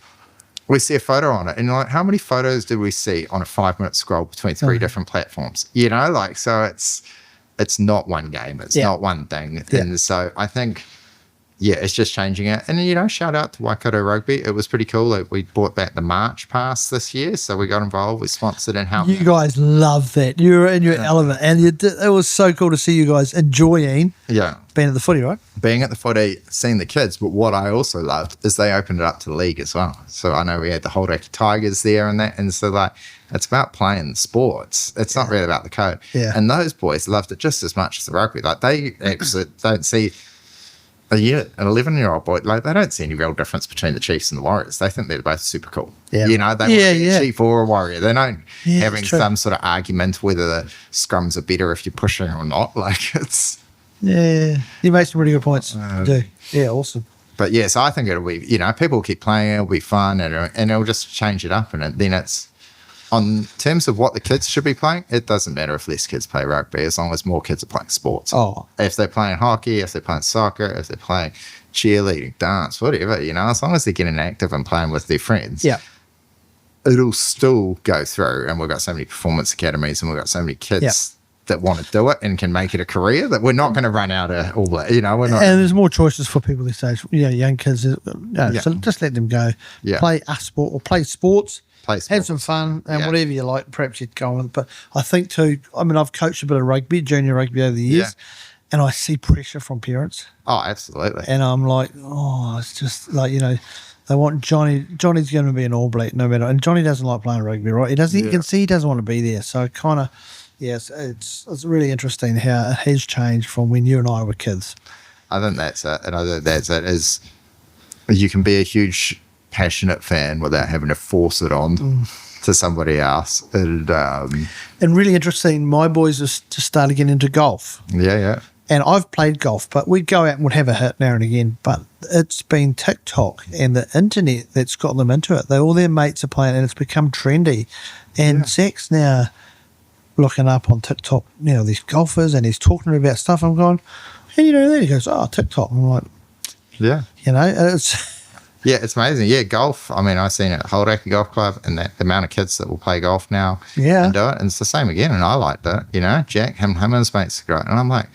we see a photo on it. And like, how many photos did we see on a 5-minute scroll between 3 different platforms? So it's not one game. It's not one thing. Yeah. And so I think, it's just changing it. And, shout out to Waikato Rugby. It was pretty cool. Like, we brought back the March Pass this year. So we got involved. We sponsored and helped. You guys love that. You were in your element. And it was so cool to see you guys enjoying being at the footy, right? Being at the footy, seeing the kids. But what I also loved is they opened it up to the league as well. So I know we had the Hauraki Tigers there and that. And so, like, it's about playing sports. It's not really about the code. Yeah. And those boys loved it just as much as the rugby. Like, they actually don't see an 11-year-old boy, like, they don't see any real difference between the Chiefs and the Warriors. They think they're both super cool. Yeah. They want to be a Chief or a Warrior. They're not having some sort of argument whether the scrums are better if you're pushing or not. Like, it's... Yeah. You make some really good points. You do. Yeah, awesome. But, so I think it'll be, people will keep playing, it'll be fun, and it'll just change it up. And then it's... On terms of what the kids should be playing, it doesn't matter if less kids play rugby as long as more kids are playing sports. Oh. If they're playing hockey, if they're playing soccer, if they're playing cheerleading, dance, whatever, as long as they're getting active and playing with their friends, it'll still go through. And we've got so many performance academies and we've got so many kids that want to do it and can make it a career that we're not going to run out of all that, we're not. And there's more choices for people these days, young kids. So just let them go. Play a sport or play sports. Have some fun and whatever you like, perhaps you'd go on. But I think too, I've coached a bit of rugby, junior rugby over the years, and I see pressure from parents. Oh, absolutely. And I'm like, it's just like, they want Johnny. Johnny's going to be an All Black no matter. And Johnny doesn't like playing rugby, right? He doesn't. You can see he doesn't want to be there. So kind of, it's really interesting how it has changed from when you and I were kids. I think that's it. And I think that's it, is you can be a huge passionate fan without having to force it on to somebody else. And really interesting, my boys just started getting into golf. Yeah. And I've played golf, but we'd go out and would have a hit now and again. But it's been TikTok and the internet that's got them into it. All their mates are playing and it's become trendy. And Zach's now looking up on TikTok, these golfers, and he's talking to me about stuff. I'm going, how do you know that? He goes, TikTok. I'm like, it's... Yeah, it's amazing. Yeah, golf. I mean, I've seen it at Hauraki Golf Club and the amount of kids that will play golf now and do it. And it's the same again. And I liked it. You know, Jack, him and his mates are great. And I'm like,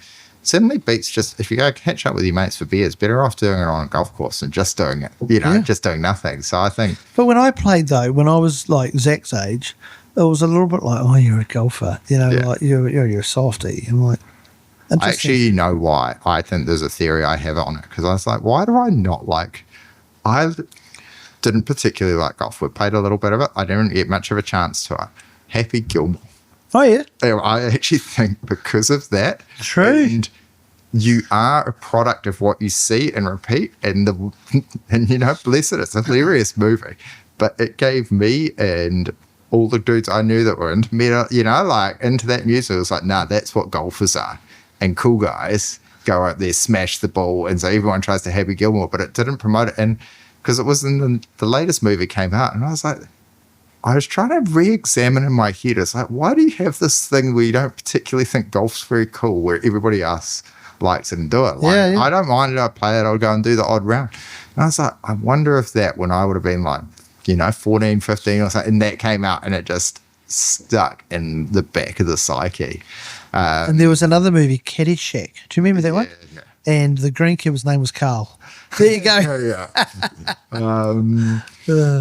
suddenly beats just, if you go catch up with your mates for beers, better off doing it on a golf course than just doing it, you know, just doing nothing. So I think. But when I played, though, when I was like Zach's age, it was a little bit like, oh, you're a golfer. You know, like you're a softie. I'm like, I actually know why. I think there's a theory I have on it because I was like, why do I not like, I didn't particularly like golf. We played a little bit of it. I didn't get much of a chance to it. Happy Gilmore. Oh, yeah. I actually think because of that. True. And you are a product of what you see and repeat. And, and you know, bless it, it's a hilarious movie. But it gave me and all the dudes I knew that were into metal, you know, like into that music. It was like, nah, that's what golfers are. And cool guys go out there, smash the ball. And so everyone tries to Happy Gilmore, but it didn't promote it. And because it was in the latest movie came out. And I was like, I was trying to re-examine in my head. It's like, why do you have this thing where you don't particularly think golf's very cool, where everybody else likes it and do it? Like, I don't mind it. I play it. I'll go and do the odd round. And I was like, I wonder if that, when I would have been like, you know, 14, 15 or something, and that came out and it just stuck in the back of the psyche. And there was another movie, Caddyshack. Do you remember that one? Yeah. And the green kid's name was Karl. There you go.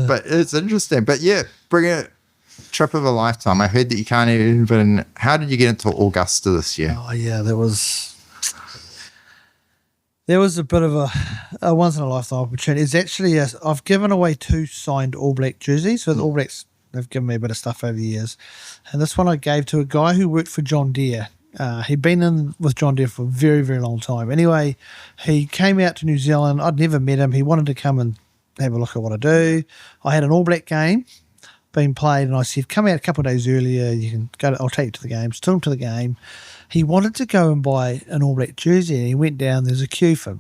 But it's interesting. But yeah, bring it trip of a lifetime. I heard that you can't even. How did you get into Augusta this year? Oh yeah, there was a bit of a once in a lifetime opportunity. It's actually I've given away 2 signed All Black jerseys. So the All Blacks, they've given me a bit of stuff over the years, and this one I gave to a guy who worked for John Deere. He'd been in with John Deere for a very, very long time. Anyway, he came out to New Zealand. I'd never met him. He wanted to come and have a look at what I do. I had an All Black game being played, and I said, come out a couple of days earlier. You can go. I'll take you to the game. So took him to the game. He wanted to go and buy an All Black jersey, and he went down. There's a queue for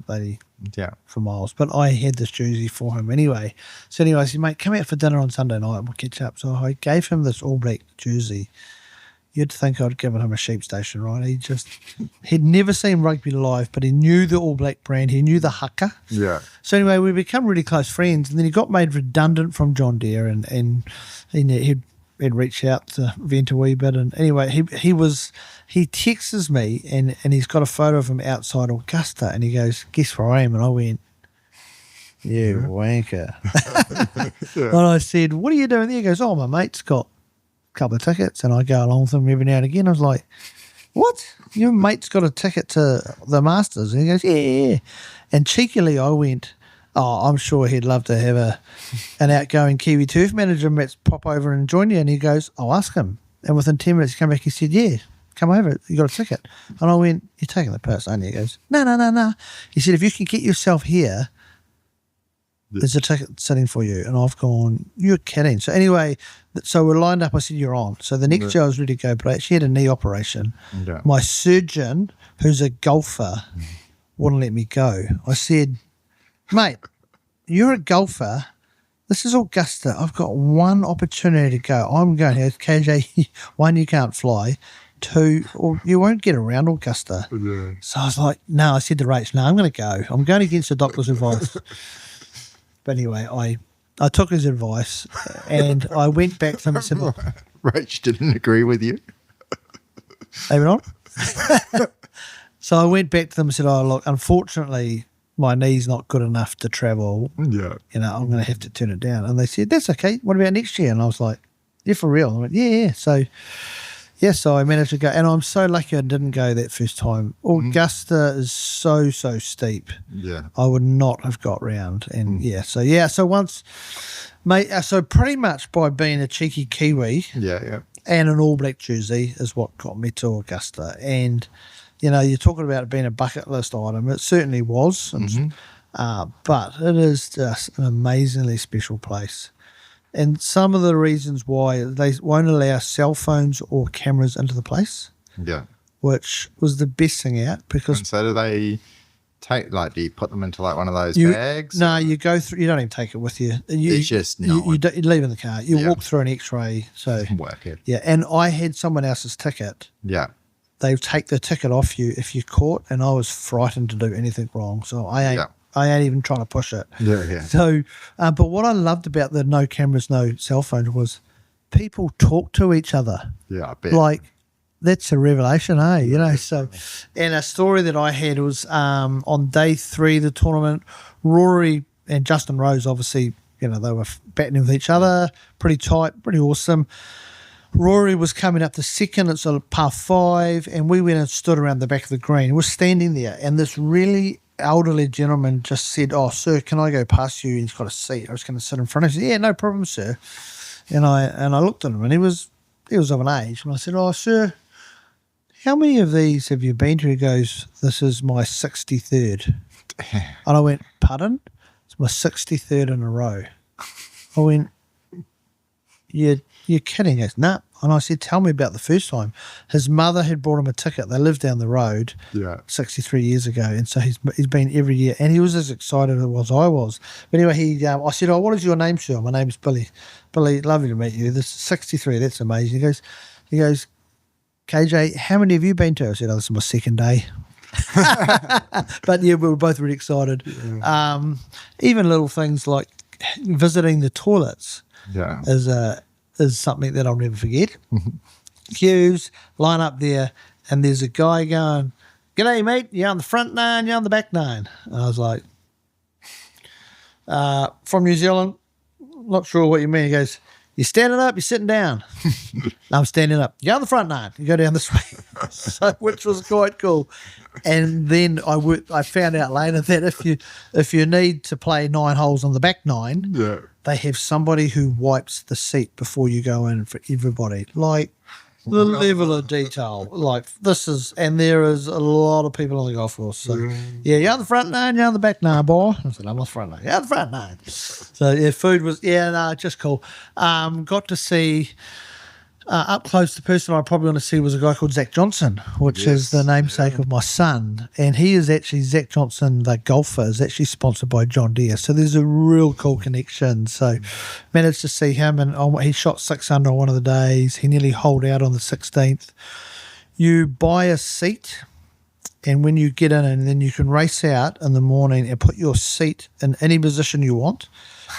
miles, but I had this jersey for him anyway. So anyway, I said, mate, come out for dinner on Sunday night. We'll catch up. So I gave him this All Black jersey. You'd think I'd given him a sheep station, right? He'd never seen rugby live, but he knew the All Black brand. He knew the haka. Yeah. So anyway, we become really close friends, and then he got made redundant from John Deere, and he'd reached out to vent a wee bit. And anyway, he texts me, and he's got a photo of him outside Augusta, and he goes, guess where I am? And I went, you wanker. And I said, what are you doing there? He goes, oh, my mate's got couple of tickets, and I go along with him every now and again. I was like, what? Your mate's got a ticket to the Masters? And he goes, yeah. And cheekily I went, oh, I'm sure he'd love to have an outgoing Kiwi turf manager pop over and join you. And he goes, I'll ask him. And within 10 minutes he came back, he said, yeah, come over, you got a ticket. And I went, you're taking the piss, aren't you? He goes, no. He said, if you can get yourself here, there's a ticket sitting for you. And I've gone, you're kidding. So anyway, so we're lined up. I said, you're on. So the next year I was ready to go, but I actually had a knee operation. Yeah. My surgeon, who's a golfer, wouldn't let me go. I said, mate, you're a golfer. This is Augusta. I've got one opportunity to go. I'm going here. KJ, 1, you can't fly. 2, or you won't get around Augusta. Yeah. So I was like, no, I said to Rach, no, I'm going to go. I'm going against the doctor's advice. But anyway, I took his advice, and I went back to him and said, Rach didn't agree with you. Maybe not. So I went back to them and said, oh, look, unfortunately, my knee's not good enough to travel. Yeah. You know, I'm going to have to turn it down. And they said, that's okay. What about next year? And I was like, yeah, for real. I went, yeah. So I managed to go, and I'm so lucky I didn't go that first time. Augusta is so steep. Yeah, I would not have got round, and so once, mate. So pretty much by being a cheeky Kiwi, and an All Black jersey is what got me to Augusta. And you know, you're talking about it being a bucket list item. It certainly was, but it is just an amazingly special place. And some of the reasons why they won't allow cell phones or cameras into the place. Yeah. Which was the best thing out because... And so do they take, like, do you put them into, like, one of those bags? No, you go through, you don't even take it with you. It's just you leave it in the car. You walk through an x-ray. So work it. Yeah, and I had someone else's ticket. Yeah. They take the ticket off you if you're caught, and I was frightened to do anything wrong. So I I ain't even trying to push it. Yeah. So, but what I loved about the no cameras, no cell phones was people talk to each other. Yeah, I bet. Like, that's a revelation, eh? You know, so, and a story that I had was on day 3 of the tournament, Rory and Justin Rose, obviously, you know, they were batting with each other, pretty tight, pretty awesome. Rory was coming up the second, it's a par 5, and we went and stood around the back of the green. We're standing there, and this really elderly gentleman just said, "Oh, sir, can I go past you? He's got a seat. I was going to sit in front of him." He said, "Yeah, no problem, sir." And I looked at him, and he was of an age, and I said, "Oh, sir, how many of these have you been to?" He goes, "This is my 63rd." And I went, "Pardon?" "It's my 63rd in a row." I went, You're kidding us. Nah. And I said, "Tell me about the first time." His mother had bought him a ticket. They lived down the road 63 years ago. And so he's been every year. And he was as excited as I was. But anyway, I said, "Oh, what is your name, sir?" "My name's Billy." "Billy, lovely to meet you. This is 63. That's amazing." He goes, "KJ, how many have you been to?" I said, "Oh, this is my second day." But yeah, we were both really excited. Yeah. Even little things like visiting the toilets is something that I'll never forget. Queues, line up there, and there's a guy going, "G'day, mate, you're on the front 9, you're on the back 9. And I was like, "From New Zealand, not sure what you mean." He goes, "You're standing up, you're sitting down." "No, I'm standing up." "You're on the front 9, you go down this way." So, which was quite cool. And then I found out later that if you need to play 9 holes on the back 9, they have somebody who wipes the seat before you go in for everybody. Like, the level of detail, like this is, and there is a lot of people on the golf course. So, yeah, you're on the front 9, you're on the back 9, boy. I said, "I'm on the front 9. You're on the front 9. So, yeah, food was, just cool. Got to see up close, the person I probably want to see was a guy called Zach Johnson, which is the namesake of my son. And he is actually, Zach Johnson, the golfer, is actually sponsored by John Deere. So there's a real cool connection. So managed to see him, and he shot 6 under on one of the days. He nearly holed out on the 16th. You buy a seat, and when you get in, and then you can race out in the morning and put your seat in any position you want.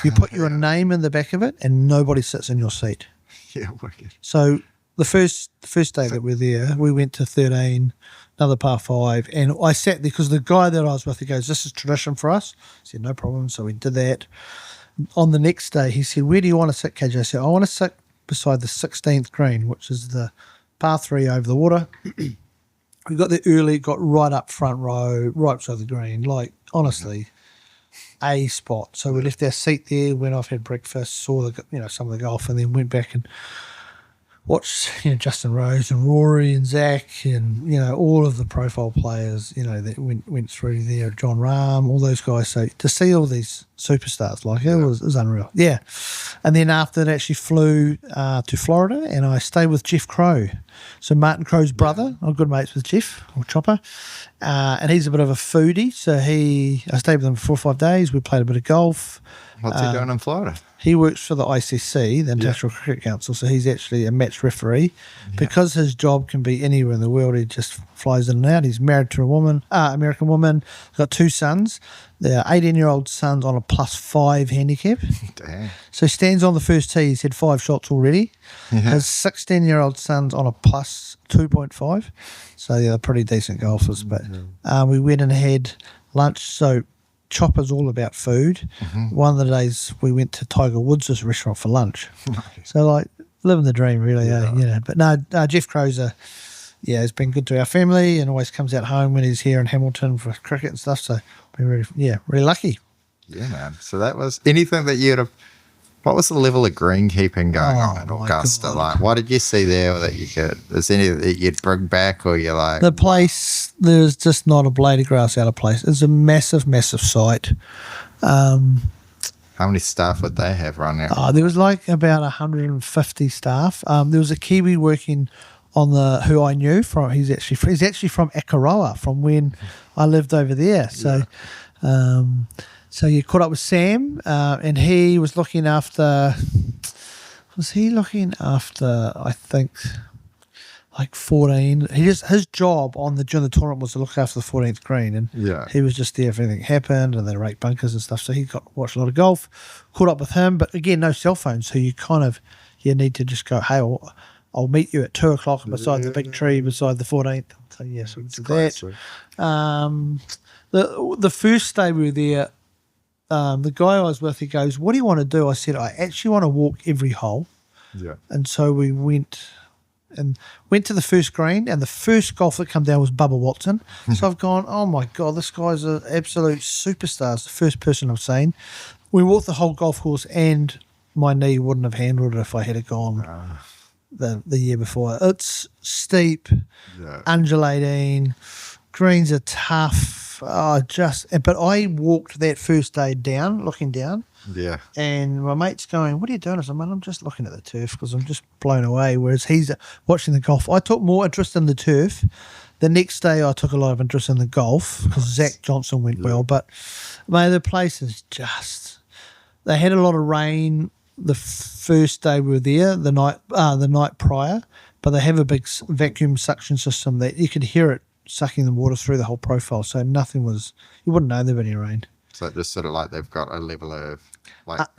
You put your name in the back of it, and nobody sits in your seat. Yeah, wicked. So the first day that we were there, we went to 13, another par 5, and I sat there because the guy that I was with, he goes, "This is tradition for us." I said, "No problem." So we did that. On the next day, he said, "Where do you want to sit, KJ?" I said, "I want to sit beside the 16th green, which is the par 3 over the water." We got there early, got right up front row, right beside the green. Like, honestly, a spot. So we left our seat there, went off, had breakfast, saw some of the golf, and then went back and watched Justin Rose and Rory and Zach and all of the profile players that went through there, John Rahm, all those guys. So to see all these superstars, like it was unreal. Yeah. And then after that, she flew to Florida, and I stayed with Jeff Crow. So Martin Crow's brother. I'm good mates with Jeff, or Chopper, and he's a bit of a foodie. So I stayed with him for 4 or 5 days. We played a bit of golf. What's he doing in Florida? He works for the ICC, the International Cricket Council, so he's actually a match referee. Because his job can be anywhere in the world, he just flies in and out. He's married to a woman, American woman, got 2 sons. Their 18-year-old son's on a +5 handicap. Damn. So he stands on the first tee. He's had 5 shots already. Yeah. His 16-year-old son's on a +2.5. So they're pretty decent golfers. But we went and had lunch. So Chopper's all about food. One of the days we went to Tiger Woods' restaurant for lunch. So like living the dream, really. But no, Jeff Crow's has been good to our family and always comes out home when he's here in Hamilton for cricket and stuff. So been really lucky. Yeah, man. So that was anything that you'd have. What was the level of greenkeeping going on at Augusta? Like, what did you see there that you could? Is any that you'd bring back, or you're like the place? There's just not a blade of grass out of place. It's a massive, massive site. How many staff would they have run there? There was like about 150 staff. There was a Kiwi working on who I knew from. He's actually from Akaroa, from when I lived over there. So. So you caught up with Sam, and he was looking after. Was he looking after? I think like 14. His job during the tournament was to look after the 14th green, and he was just there if anything happened, and they rake bunkers and stuff. So he watched a lot of golf, caught up with him, but again, no cell phone, so you need to just go, hey, I'll meet you at 2:00 beside the big tree beside the 14th. So yes, we did that. The first day we were there, the guy I was with, he goes, "What do you want to do?" I said, "I actually want to walk every hole." Yeah. And so we went to the first green, and the first golf that came down was Bubba Watson. So I've gone, oh my God, this guy's an absolute superstar. It's the first person I've seen. We walked the whole golf course, and my knee wouldn't have handled it if I had gone the year before. It's steep, undulating, greens are tough. But I walked that first day down, looking down. Yeah. And my mate's going, "What are you doing?" I said, "Man, I'm just looking at the turf because I'm just blown away." Whereas he's watching the golf. I took more interest in the turf. The next day I took a lot of interest in the golf because Zach Johnson went well. But, mate, the place is just... They had a lot of rain the first day we were there, the night prior, but they have a big vacuum suction system that you could hear it sucking the water through the whole profile, so nothing was... You wouldn't know there was any rain. So it just sort of like they've got a level of...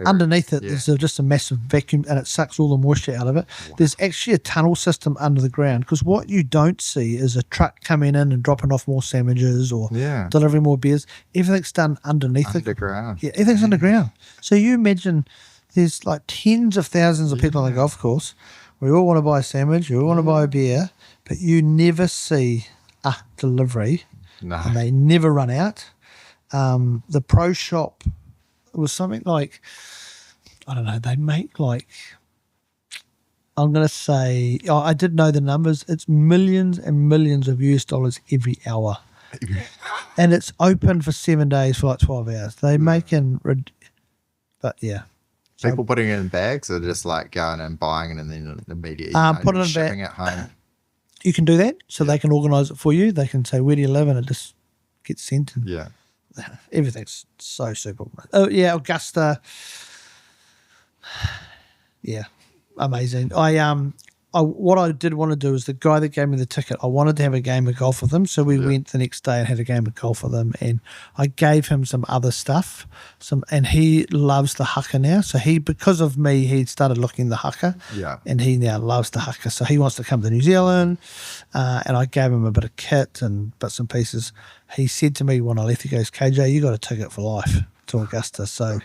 underneath it, there's just a massive vacuum, and it sucks all the moisture out of it. Wow. There's actually a tunnel system under the ground, because what you don't see is a truck coming in and dropping off more sandwiches or delivering more beers. Everything's done underneath underground. Yeah, everything's underground. So you imagine there's like tens of thousands of people on the golf course. We all want to buy a sandwich, we all want to buy a beer, but you never see a delivery, and they never run out. The pro shop was something like, I don't know, they make like, I'm going to say, I did know the numbers, it's millions and millions of US dollars every hour. And it's open for 7 days for like 12 hours. They make but yeah. People putting it in bags or just like going and buying it and then immediately put it in shipping it home? You can do that, so they can organise it for you. They can say, where do you live? And it just gets sent. And everything's so super. Oh, yeah, Augusta. Yeah, amazing. What I did want to do is the guy that gave me the ticket, I wanted to have a game of golf with him. So we went the next day and had a game of golf with him. And I gave him some other stuff. And he loves the haka now. So because of me, he started looking the haka. Yeah. And he now loves the haka. So he wants to come to New Zealand. And I gave him a bit of kit and bits and pieces. He said to me when I left, he goes, "KJ, you got a ticket for life to Augusta." So,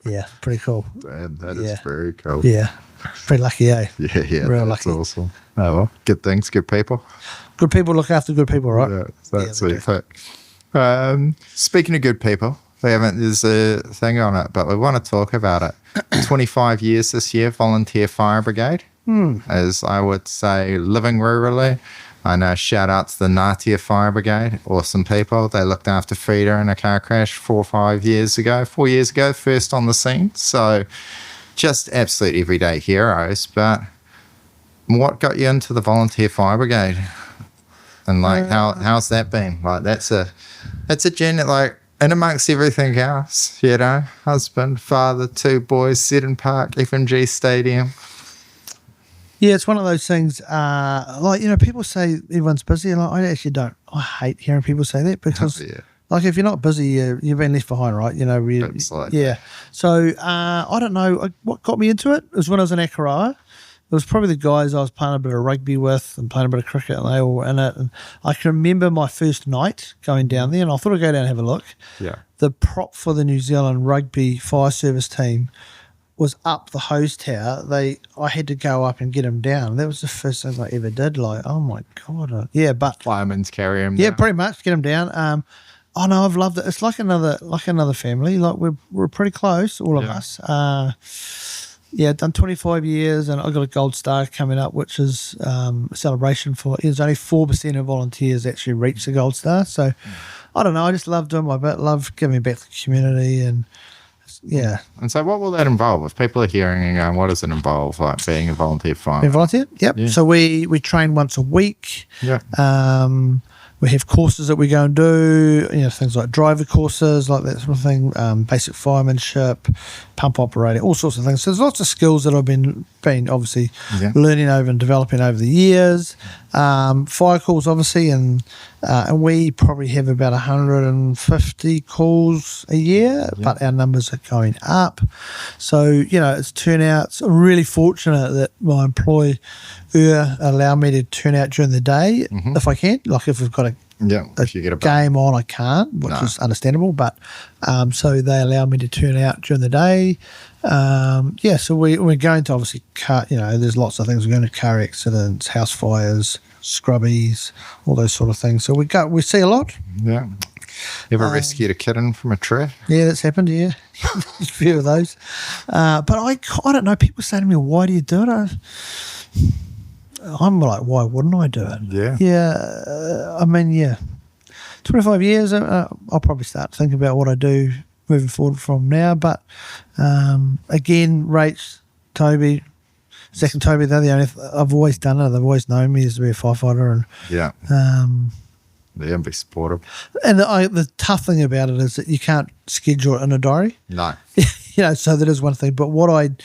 yeah, pretty cool. Damn, that is very cool. Yeah. Pretty lucky, eh? Yeah, real that's lucky. Awesome. Oh, well, good things, good people. Good people look after good people, right? Yeah, that's it. Speaking of good people, there's a thing on it, but we want to talk about it. 25 years this year, volunteer fire brigade, as I would say, living rurally. I know, shout out to the Ngatia Fire Brigade, awesome people. They looked after Frida in a car crash 4 years ago, first on the scene. So just absolute everyday heroes. But what got you into the volunteer fire brigade? And like, how's that been? Like, it's a journey, like, in amongst everything else, you know, husband, father, 2 boys, Seddon Park, FNG Stadium. Yeah, it's one of those things, like, you know, people say everyone's busy, and I actually don't. I hate hearing people say that because, like, if you're not busy, you've been left behind, right? You know, So, I don't know. What got me into it was when I was in Akaroa. It was probably the guys I was playing a bit of rugby with and playing a bit of cricket, and they were in it. And I can remember my first night going down there, and I thought I'd go down and have a look. Yeah. The prop for the New Zealand Rugby Fire Service team was up the hose tower. I had to go up and get him down. That was the first thing I ever did. Like, oh my God. Yeah, but firemen's carry him down. Yeah, pretty much, get him down. Oh no, I've loved it. It's like another family. Like we're pretty close, all of us. Done 25 years, and I've got a gold star coming up, which is a celebration for. There's only 4% of volunteers actually reach the gold star. So I don't know. I just love doing my bit. Love giving back to the community, and yeah. And so, what will that involve? If people are hearing and going, what does it involve? Like being a volunteer fireman? Being a volunteer? Yep. Yeah. So we train once a week. Yeah. We have courses that we go and do, things like driver courses, like that sort of thing, basic firemanship, pump operating, all sorts of things. So there's lots of skills that I've been obviously learning over and developing over the years. Fire calls, obviously, and we probably have about 150 calls a year, but our numbers are going up. So, it's turnouts. I'm really fortunate that my employer allow me to turn out during the day if I can. Like if we've got a if you get a game on, I can't, which is understandable. But so they allow me to turn out during the day. So we're going to obviously cut. There's lots of things. We're going to car accidents, house fires, scrubbies, all those sort of things. So we see a lot. Yeah. You ever rescued a kitten from a tree? Yeah, that's happened. Yeah, a few of those. But I don't know. People say to me, "Why do you do it?" I'm like, why wouldn't I do it? Yeah. Yeah. 25 years, I'll probably start thinking about what I do moving forward from now. But again, Rach, Toby, Zach and Toby, they're the only, I've always done it. They've always known me as to be a firefighter. And be supportive. And the tough thing about it is that you can't schedule it in a diary. No. So that is one thing. But what it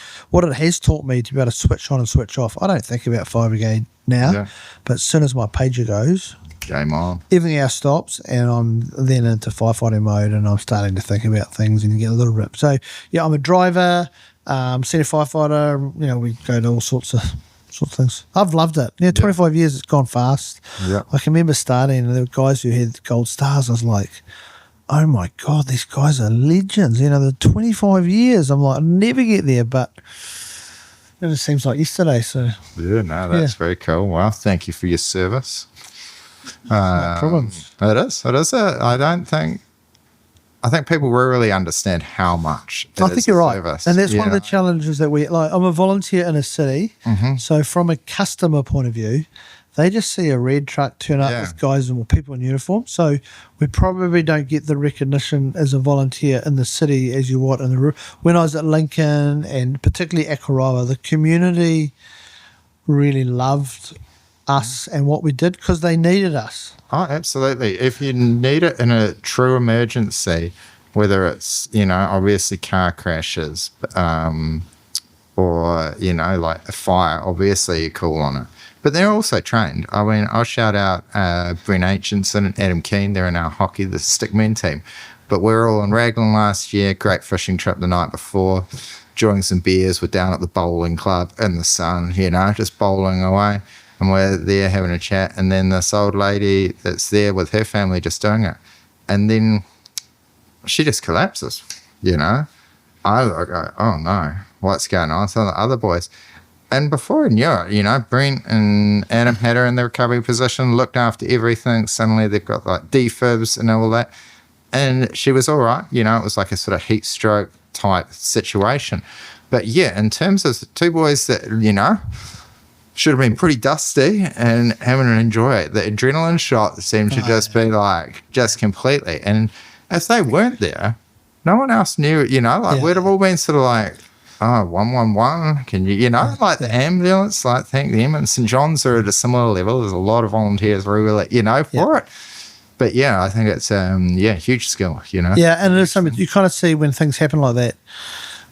has taught me to be able to switch on and switch off, I don't think about fire brigade now, but as soon as my pager goes, game on. Everything else stops, and I'm then into firefighting mode, and I'm starting to think about things and you get a little bit. So, I'm a driver, senior firefighter. We go to all sorts of things. I've loved it. 25 years, it's gone fast. Yeah. I can remember starting, and there were guys who had gold stars. I was like, oh my God, these guys are legends. The 25 years. I'm like, I'll never get there, but it just seems like yesterday. So that's very cool. Well, thank you for your service. No problem. It is. I think people really understand how much I think you're right. Service. And that's one of the challenges that I'm a volunteer in a city. Mm-hmm. So from a customer point of view, they just see a red truck turn up with guys and people in uniform. So we probably don't get the recognition as a volunteer in the city as you would in the when I was at Lincoln and particularly Akarawa, the community really loved us and what we did because they needed us. Oh, absolutely. If you need it in a true emergency, whether it's, obviously car crashes or, like a fire, obviously you call on it. But they're also trained. I mean, I'll shout out Brent Aitchinson and Adam Keane. They're in our hockey, the stickmen team. But we were all in Raglan last year, great fishing trip the night before, enjoying some beers. We're down at the bowling club in the sun, just bowling away. And we're there having a chat. And then this old lady that's there with her family just doing it. And then she just collapses, I go, oh no, what's going on? So the other boys. And before I knew it, Brent and Adam had her in the recovery position, looked after everything. Suddenly they've got like defibs and all that. And she was all right. It was like a sort of heat stroke type situation. But in terms of the two boys that, should have been pretty dusty and having to enjoy it. The adrenaline shot seemed to just be just completely. And if they weren't there, no one else knew, we'd have all been sort of like, oh, 111, can you, the ambulance, thank them. And St. John's are at a similar level. There's a lot of volunteers really, for it. But I think it's, huge skill, Yeah, and it's something you kind of see when things happen like that.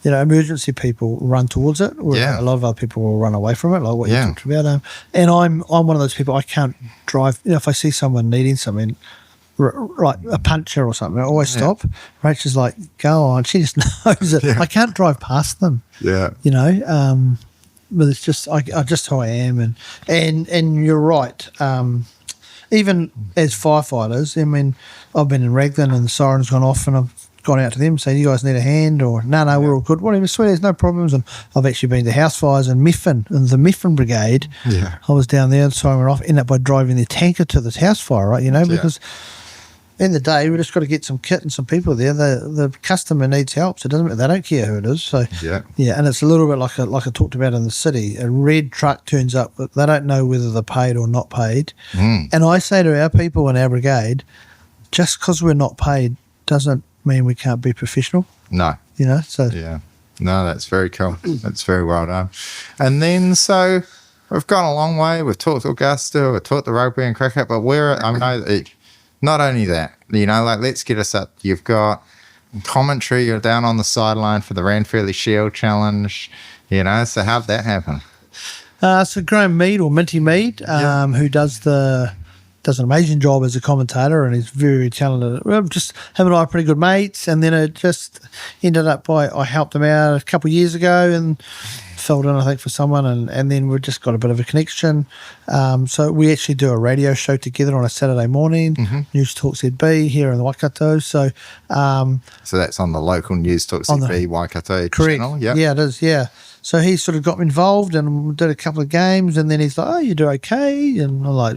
Emergency people run towards it. A lot of other people will run away from it, like what you talked about. And I'm one of those people, I can't drive. If I see someone needing something, like a puncher or something, I always stop. Rachel's like, go on. She just knows it. I can't drive past them. Yeah. But it's just, I just who I am. And you're right. Even as firefighters, I mean, I've been in Raglan and the siren's gone off and I've gone out to them saying, you guys need a hand, or no, we're all good, whatever, sweet, there's no problems. And I've actually been to house fires in Methven, in the Methven Brigade. I was down there and siren went off, ended up by driving their tanker to this house fire, right, because in the day we just got to get some kit and some people there. The customer needs help, so they don't care who it is. So and it's a little bit like I talked about in the city. A red truck turns up, but they don't know whether they're paid or not paid. And I say to our people in our brigade, just because we're not paid doesn't mean we can't be professional. No. So no, that's very cool. That's very well done. And then so we've gone a long way. We've talked Augusta, we've talked the rugby and cricket, but not only that, like, let's get us up. You've got commentary, you're down on the sideline for the Ranfurly Shield Challenge, so how'd that happen? So Graham Mead, or Minty Mead, who does an amazing job as a commentator, and he's very, very talented. Well, just him and I are pretty good mates, and then it just ended up I helped him out a couple of years ago and filled in, I think, for someone, and then we've just got a bit of a connection. So we actually do a radio show together on a Saturday morning, News Talk ZB here in the Waikato. So that's on the local News Talk ZB Waikato channel? Correct. Yeah, it is, yeah. So he sort of got me involved and did a couple of games, and then he's like, "Oh, you do okay," and I'm like,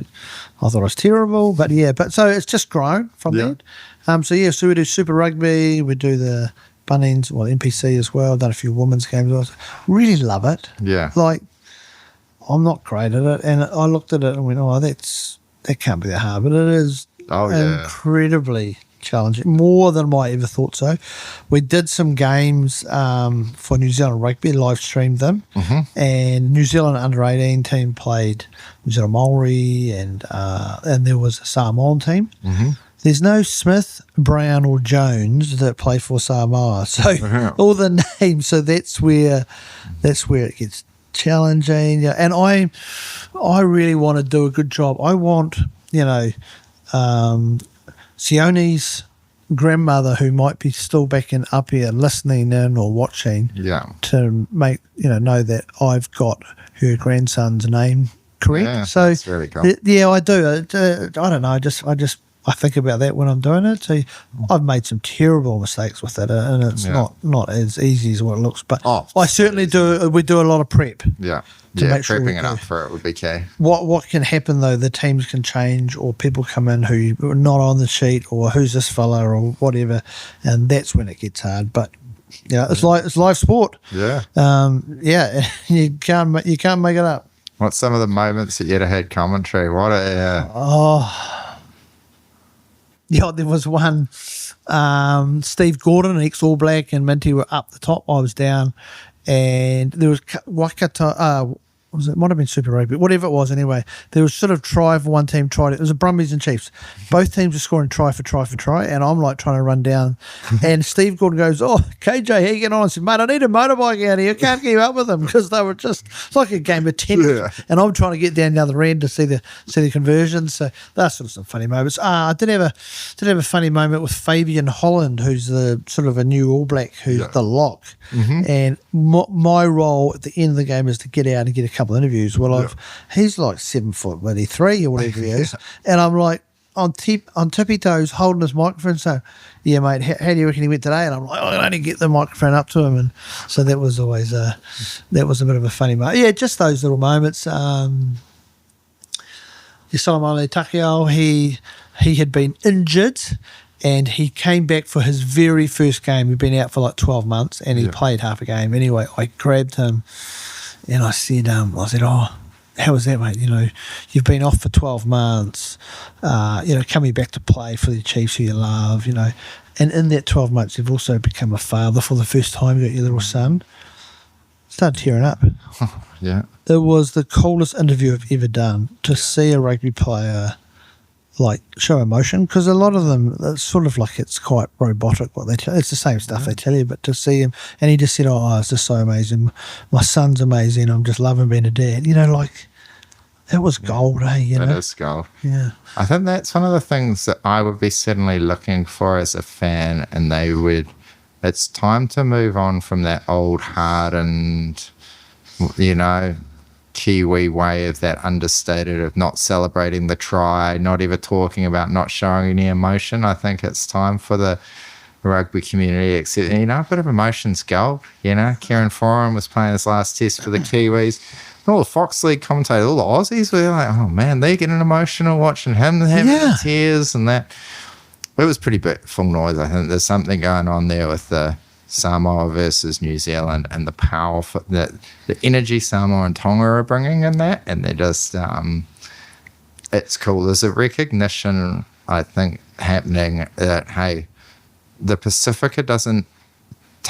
"I thought I was terrible," but so it's just grown from there. So we do Super Rugby, we do the Bunnings, NPC as well. Done a few women's games. I really love it. Yeah, like, I'm not great at it, and I looked at it and went, "Oh, that can't be that hard," but it is incredibly challenging, more than I ever thought so. We did some games for New Zealand Rugby, live streamed them, and New Zealand under-18 team played New Zealand Maori, and there was a Samoan team. There's no Smith, Brown or Jones that play for Samoa, so all the names, so that's where it gets challenging. And I really want to do a good job. I want, Sione's grandmother, who might be still back in Apia listening in or watching, to make know that I've got her grandson's name correct. Yeah, so that's really cool. I do. I don't know. I think about that when I'm doing it. So I've made some terrible mistakes with it, and it's not as easy as what it looks. But I certainly do. We do a lot of prep. Yeah. To make sure prepping it up for it would be key. What can happen though? The teams can change, or people come in who are not on the sheet, or who's this fella, or whatever, and that's when it gets hard. But it's live sport. Yeah. You can't make it up. What's some of the moments that you'd have had commentary? There was one. Steve Gordon, ex All Black, and Minty were up the top. I was down, and there was Waikato. It might have been Super Rugby, whatever it was. Anyway, there was sort of try for one team. It was a Brumbies and Chiefs. Both teams were scoring try for try, and I'm like trying to run down. And Steve Gordon goes, "Oh, KJ, how you getting on?" I said, "Mate, I need a motorbike out here. I can't keep up with them," because they were just like a game of tennis. And I'm trying to get down the other end to see the conversions. So that's sort of some funny moments. I did have a funny moment with Fabian Holland, who's the sort of a new All Black, who's the lock. And my role at the end of the game is to get out and get a couple of interviews. Well, he's like 7'3" or whatever he is, and I'm like on tippy toes holding his microphone, saying, "Yeah, mate, how do you reckon he went today?" And I'm like, I can only get the microphone up to him, and so that was always a bit of a funny moment. Yeah, just those little moments. Solomon Takeo, he had been injured. And he came back for his very first game. He'd been out for like 12 months, and he played half a game. Anyway, I grabbed him, and I said, "Oh, how was that, mate? You've been off for 12 months. Coming back to play for the Chiefs who you love. And in that 12 months, you've also become a father for the first time. You got your little son." Started tearing up. Yeah, it was the coolest interview I've ever done, to see a rugby player like show emotion, because a lot of them, it's sort of like, it's quite robotic what they tell. It's the same stuff they tell you, but to see him, and he just said, "Oh, it's just so amazing. My son's amazing. I'm just loving being a dad." It was gold, eh? It is gold. Yeah. I think that's one of the things that I would be certainly looking for as a fan, and it's time to move on from that old hardened, Kiwi way of that understated of not celebrating the try, not even talking about, not showing any emotion. I think it's time for the rugby community, except, a bit of emotion's gold. Kieran Foran was playing his last test for the Kiwis. All the Fox League commentators, all the Aussies were like, "Oh man, they're getting emotional watching him having tears," and that. It was pretty full noise. I think there's something going on there with the Samoa versus New Zealand, and the power, the energy Samoa and Tonga are bringing in that, and they're just, it's cool. There's a recognition, I think, happening that, hey, the Pacifica doesn't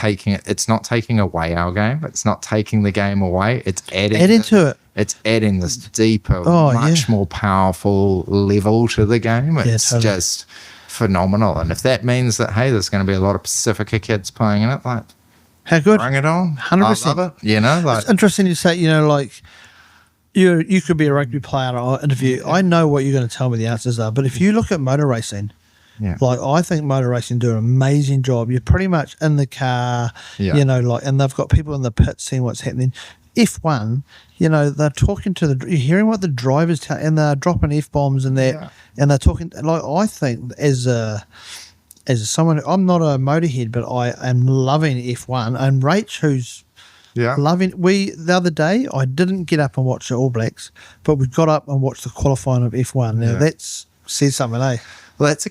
it's not taking away our game. It's not taking the game away. It's adding to it. It's adding this deeper, Oh, much more powerful level to the game. It's just phenomenal. And if that means that, hey, there's going to be a lot of Pacifica kids playing in it, like, how good? Bring it on. 100%. I love it. You know, like, it's interesting you say, you know, like, you could be a rugby player and I'll interview. I know what you're going to tell me the answers are, but if you look at motor racing, like, I think motor racing do an amazing job. You're pretty much in the car, you know, like, and they've got people in the pit seeing what's happening. F1, you know, they're talking to you're hearing what the drivers tell, and they're dropping F-bombs and that, and they're talking, like, I think as someone, I'm not a motorhead, but I am loving F1, and Rach, who's loving, the other day, I didn't get up and watch the All Blacks, but we got up and watched the qualifying of F1. Now, that's says something, eh? Well, it's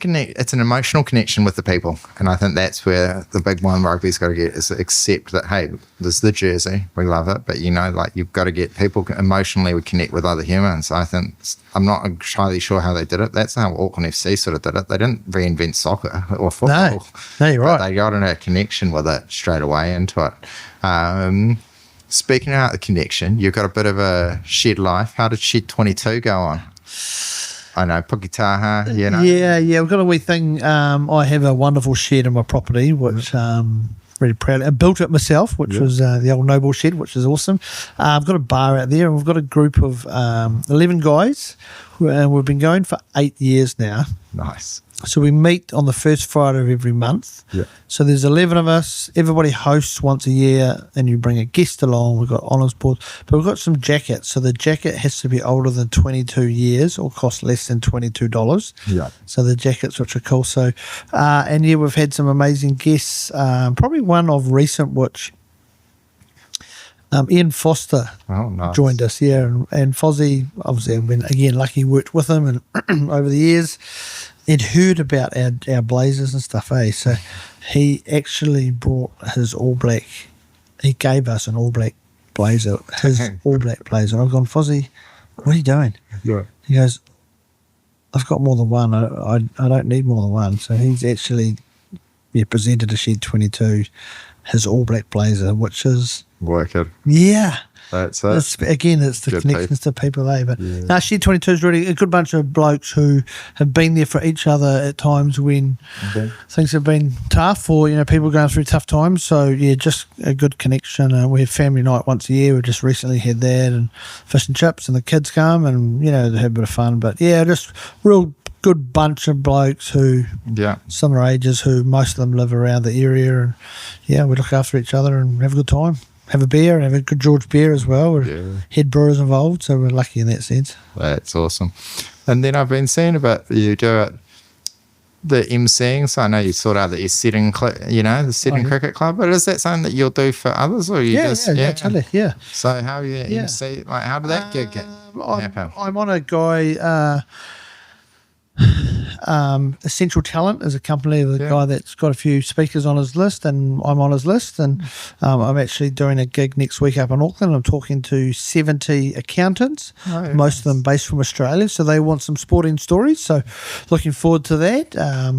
an emotional connection with the people, and I think that's where the big one rugby's got to get is accept that, hey, this is the jersey, we love it, but, you know, like, you've got to get people emotionally would connect with other humans. I think, I'm not entirely sure how they did it. That's how Auckland FC sort of did it. They didn't reinvent soccer or football. No, you're right. They got in a connection with it straight away into it. Speaking about the connection, you've got a bit of a shed life. How did Shed 22 go on? I know, Puketaha, you know. Yeah, we've got a wee thing. I have a wonderful shed in my property, which really proud. I built it myself, which was the old Noble shed, which is awesome. I've got a bar out there, and we've got a group of 11 guys, and we've been going for 8 years now. Nice. So we meet on the first Friday of every month. Yeah. So there's 11 of us. Everybody hosts once a year, and you bring a guest along. We've got honours boards, but we've got some jackets. So the jacket has to be older than 22 years or cost less than $22. Yeah. So the jackets, which are cool. So, and yeah, we've had some amazing guests. Probably one of recent, which Ian Foster joined us, and Fozzie, obviously, I've been, again, lucky, worked with him and over the years. He'd heard about our blazers and stuff, eh? So he actually brought his All Black, he gave us an All Black blazer, his All Black blazer. And I've gone, Fozzie, what are you doing? Yeah. He goes, I've got more than one. I don't need more than one. So he's actually presented to Shed 22 his All Black blazer, which is... Wicked. Yeah. That's it. It's the good connections to people, eh? But now Shed 22 is really a good bunch of blokes who have been there for each other at times when things have been tough, or, you know, people going through tough times. So, yeah, just a good connection. We have family night once a year. We just recently had that, and fish and chips, and the kids come, and, you know, they have a bit of fun. But, yeah, just real good bunch of blokes who, similar ages, who most of them live around the area. And, yeah, we look after each other and have a good time. Have a beer, and have a good George beer as well. We're head brewers involved, so we're lucky in that sense. That's awesome. And then I've been seeing about you do it, the emceeing. So I know you sort out the Seddon, the Seddon Cricket Club. But is that something that you'll do for others, or you just totally. So how you MC? Like, how did that gig happen? I'm on a guy. Essential Talent is a company with a guy that's got a few speakers on his list, and I'm on his list, and I'm actually doing a gig next week up in Auckland. I'm talking to 70 accountants, most of them based from Australia, so they want some sporting stories, so looking forward to that.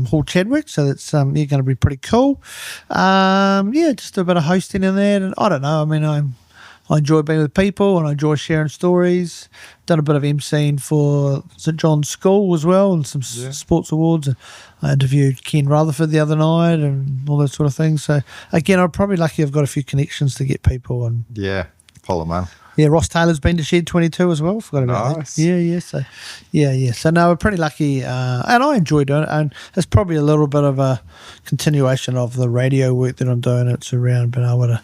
Hall Chadwick, so that's going to be pretty cool. Just a bit of hosting in that, and I don't know, I mean, I enjoy being with people, and I enjoy sharing stories. Done a bit of emceeing for St John's School as well, and some sports awards. And I interviewed Ken Rutherford the other night, and all that sort of thing. So again, I'm probably lucky. I've got a few connections to get people, and pull them out. Yeah, Ross Taylor's been to Shed 22 as well. Forgot about that. Yeah. So no, we're pretty lucky, and I enjoy doing it. And it's probably a little bit of a continuation of the radio work that I'm doing. It's around being able to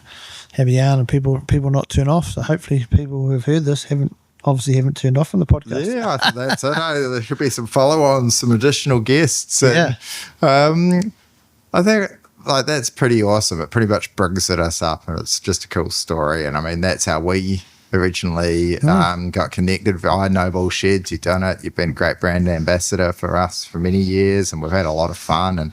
have a yarn and people not turn off. So hopefully people who have heard this haven't turned off from the podcast. Yeah, I think that's it. There should be some follow-ons, some additional guests. And, I think like that's pretty awesome. It pretty much brings us up, and it's just a cool story. And I mean, that's how we originally got connected via Noble Sheds. You've done it. You've been a great brand ambassador for us for many years, and we've had a lot of fun. And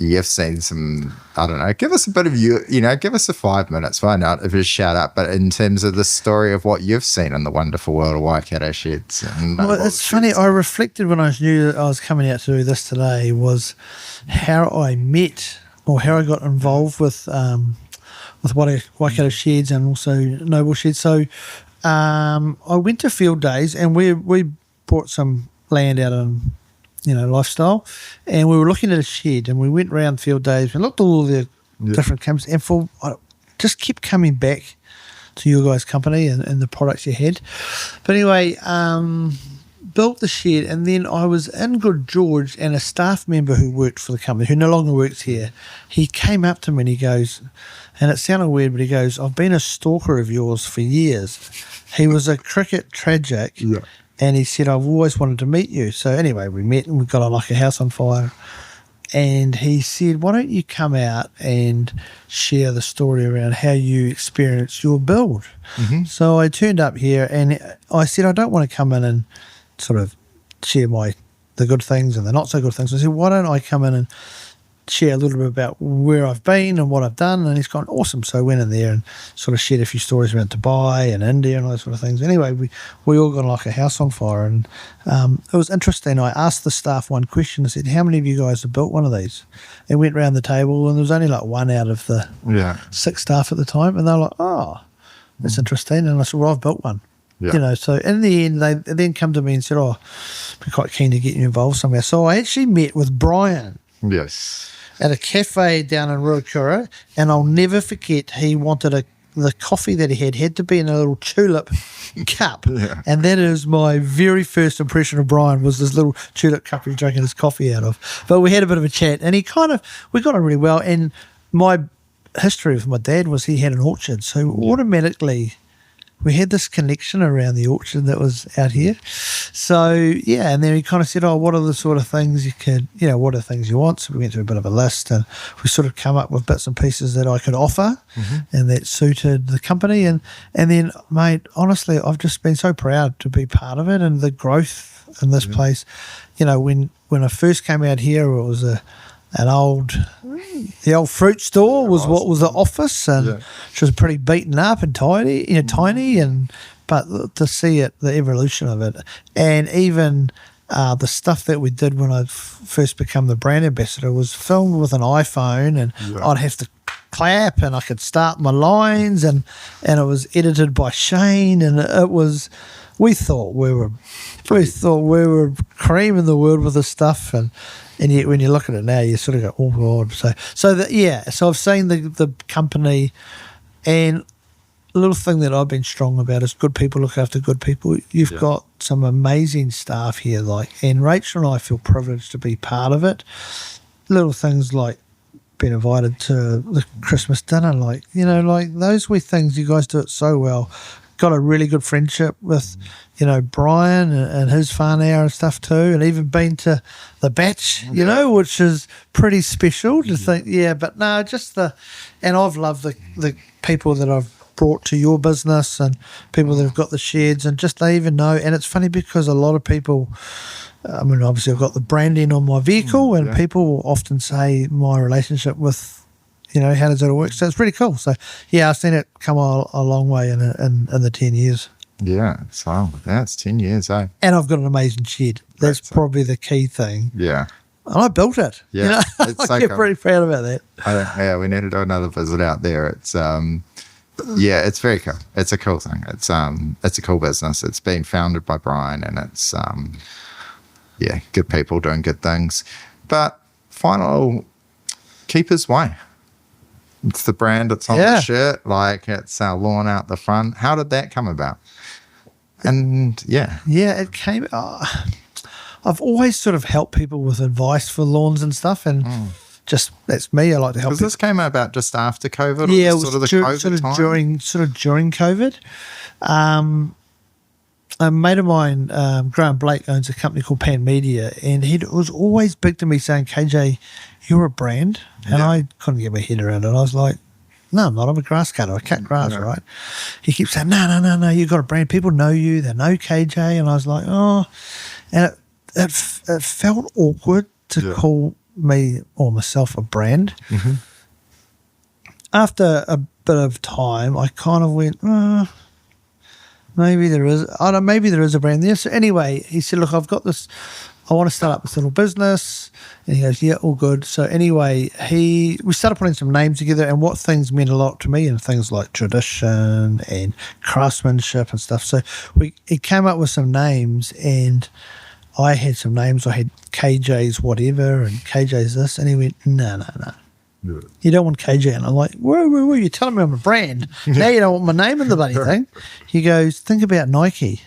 you've seen some, I don't know, give us a bit of give us a 5 minutes, why not, if you shout out, but in terms of the story of what you've seen in the wonderful world of Waikato Sheds. Well, it's funny, I reflected when I knew that I was coming out to do this today, was how I met or how I got involved with Waikato Sheds and also Noble Sheds. So I went to field days, and we bought some land out in Lifestyle, and we were looking at a shed, and we went around field days and looked at all the different companies, and I just kept coming back to your guys' company and the products you had. But anyway, built the shed, and then I was in Good George, and a staff member who worked for the company, who no longer works here, he came up to me and he goes, and it sounded weird, but he goes, "I've been a stalker of yours for years." He was a cricket tragic, and he said, "I've always wanted to meet you." So anyway, we met and we got on like a house on fire. And he said, "Why don't you come out and share the story around how you experienced your build?" Mm-hmm. So I turned up here, and I said, "I don't want to come in and sort of share the good things and the not so good things." I said, "Why don't I come in and share a little bit about where I've been and what I've done?" And he's gone, "Awesome." So I went in there and sort of shared a few stories around Dubai and India and all those sort of things. Anyway, we all got like a house on fire, and it was interesting. I asked the staff one question. I said, "How many of you guys have built one of these?" And went around the table, and there was only like one out of the 6 staff at the time, and they were like, "Oh, that's interesting." And I said, "Well, I've built one." Yeah. So in the end, they then come to me and said, "Oh, we're quite keen to get you involved somewhere." So I actually met with Brian. Yes. At a cafe down in Ruakura, and I'll never forget, he wanted the coffee that he had to be in a little tulip cup, and that is my very first impression of Brian, was this little tulip cup he's drinking his coffee out of. But we had a bit of a chat, and we got on really well, and my history with my dad was he had an orchard, so automatically we had this connection around the orchard that was out here. So, and then he kind of said, "Oh, what are the sort of things what are the things you want?" So we went through a bit of a list, and we sort of come up with bits and pieces that I could offer and that suited the company. And then, mate, honestly, I've just been so proud to be part of it and the growth in this place. When I first came out here, it was the old fruit store was what was the office, and which was pretty beaten up and tiny, but to see the evolution of it, and even the stuff that we did when I first became the brand ambassador was filmed with an iPhone, and I'd have to clap, and I could start my lines, and it was edited by Shane, and it was. We thought we were cream in the world with this stuff, and yet when you look at it now, you sort of go, "Oh God!" So I've seen the company, and a little thing that I've been strong about is good people look after good people. You've got some amazing staff here, and Rachel and I feel privileged to be part of it. Little things like being invited to the Christmas dinner, like those wee things. You guys do it so well. Got a really good friendship with, Brian and his whānau and stuff too, and even been to the batch, which is pretty special to think. Yeah, but no, and I've loved the people that I've brought to your business and people that have got the sheds, and just they even know. And it's funny because a lot of people, obviously I've got the branding on my vehicle, and people often say my relationship with, how does it all work? So it's pretty cool. So, I've seen it come a long way in the 10 years. Yeah, so that's 10 years, eh? And I've got an amazing shed. That's probably the key thing. Yeah. And I built it. Yeah. It's I get pretty proud about that. We need to do another visit out there. It's, it's very cool. It's a cool thing. It's a cool business. It's been founded by Brian, and it's, good people doing good things. But final, Keeper's Way. It's the brand, it's on the shirt, it's our lawn out the front. How did that come about? And it came. I've always sort of helped people with advice for lawns and stuff, and just that's me. I like to help. Because this came about just after COVID. Yeah, it was sort of the COVID time? during COVID. A mate of mine, Graham Blake, owns a company called Pan Media, and he was always big to me saying, "KJ, you're a brand," and I couldn't get my head around it. I was like, "No, I'm not. I'm a grass cutter. I cut grass, right?" He keeps saying, No, you've got a brand. People know you. They know KJ." And I was like, "Oh," and it felt awkward to call me or myself a brand. Mm-hmm. After a bit of time, I kind of went, maybe there is. Maybe there is a brand there. So anyway, he said, "Look, I've got this I want to start up this little business. And he goes, yeah, all good. So anyway, we started putting some names together and what things meant a lot to me, and things like tradition and craftsmanship and stuff. So he came up with some names, and I had some names. I had KJ's whatever and KJ's this, and he went, no. Yeah. You don't want KJ. And I'm like, whoa, you're telling me I'm a brand. Now you don't want my name in the bloody thing. He goes, think about Nike.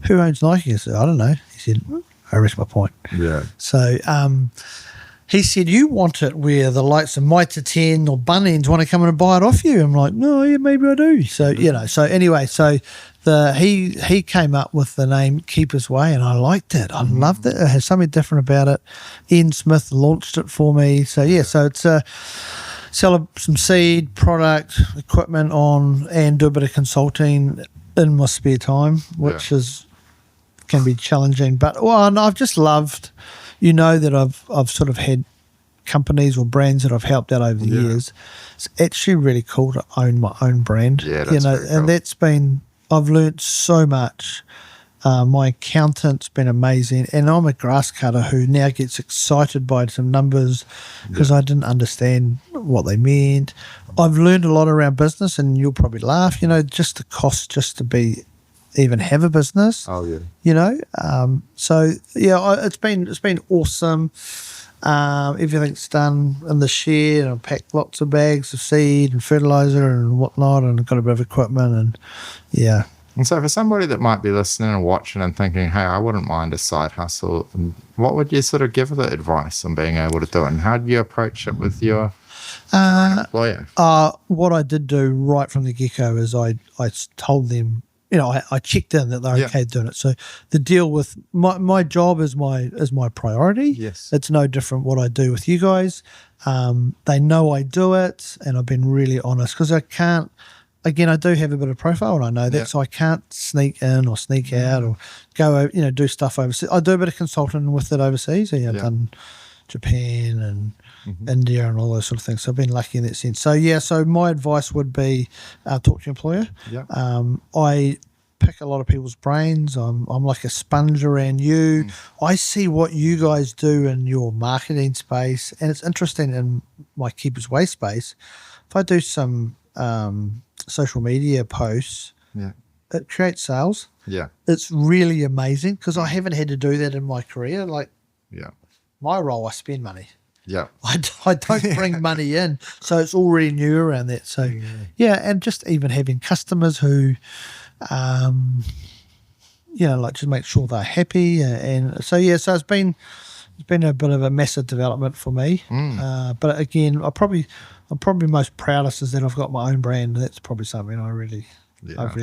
Who owns Nike? I said, I don't know. He said, I rest my point. Yeah. So he said, you want it where the likes of Mitre 10 or Bunnings want to come in and buy it off you. I'm like, no, yeah, maybe I do. So, so anyway, he came up with the name Keeper's Way, and I liked it. I loved it. It had something different about it. Ian Smith launched it for me. So, so it's sell some seed, product, equipment on, and do a bit of consulting in my spare time, which can be challenging. But and I've just loved, that I've sort of had companies or brands that I've helped out over the years. It's actually really cool to own my own brand. Yeah, that's very cool. And that's been, I've learnt so much. My accountant's been amazing, and I'm a grass cutter who now gets excited by some numbers because I didn't understand what they meant. I've learned a lot around business, and you'll probably laugh, just the cost just to even have a business. Oh yeah. It's been awesome. Everything's done in the shed, and I packed lots of bags of seed and fertilizer and whatnot, and I've got a bit of equipment, and yeah. And so for somebody that might be listening and watching and thinking, hey, I wouldn't mind a side hustle, what would you sort of give the advice on being able to do it? And how do you approach it with your employer? What I did do right from the get-go is I told them, I checked in that they're okay doing it. So the deal with my job is my priority. Yes. It's no different what I do with you guys. They know I do it, and I've been really honest because I can't. Again, I do have a bit of profile, and I know that, so I can't sneak in or sneak out or go, do stuff overseas. I do a bit of consulting with it overseas. I've done Japan and India and all those sort of things. So I've been lucky in that sense. So so my advice would be talk to your employer. Yeah. I pick a lot of people's brains. I'm like a sponge around you. I see what you guys do in your marketing space, and it's interesting in my Keeper's Way space. If I do some social media posts, it creates sales. Yeah, it's really amazing because I haven't had to do that in my career. Like, my role, I spend money. Yeah, I don't bring money in, so it's already new around that. So and just even having customers who, like just make sure they're happy, and so so it's been a bit of a massive development for me. But again, I'm probably most proudest is that I've got my own brand. That's probably something I've really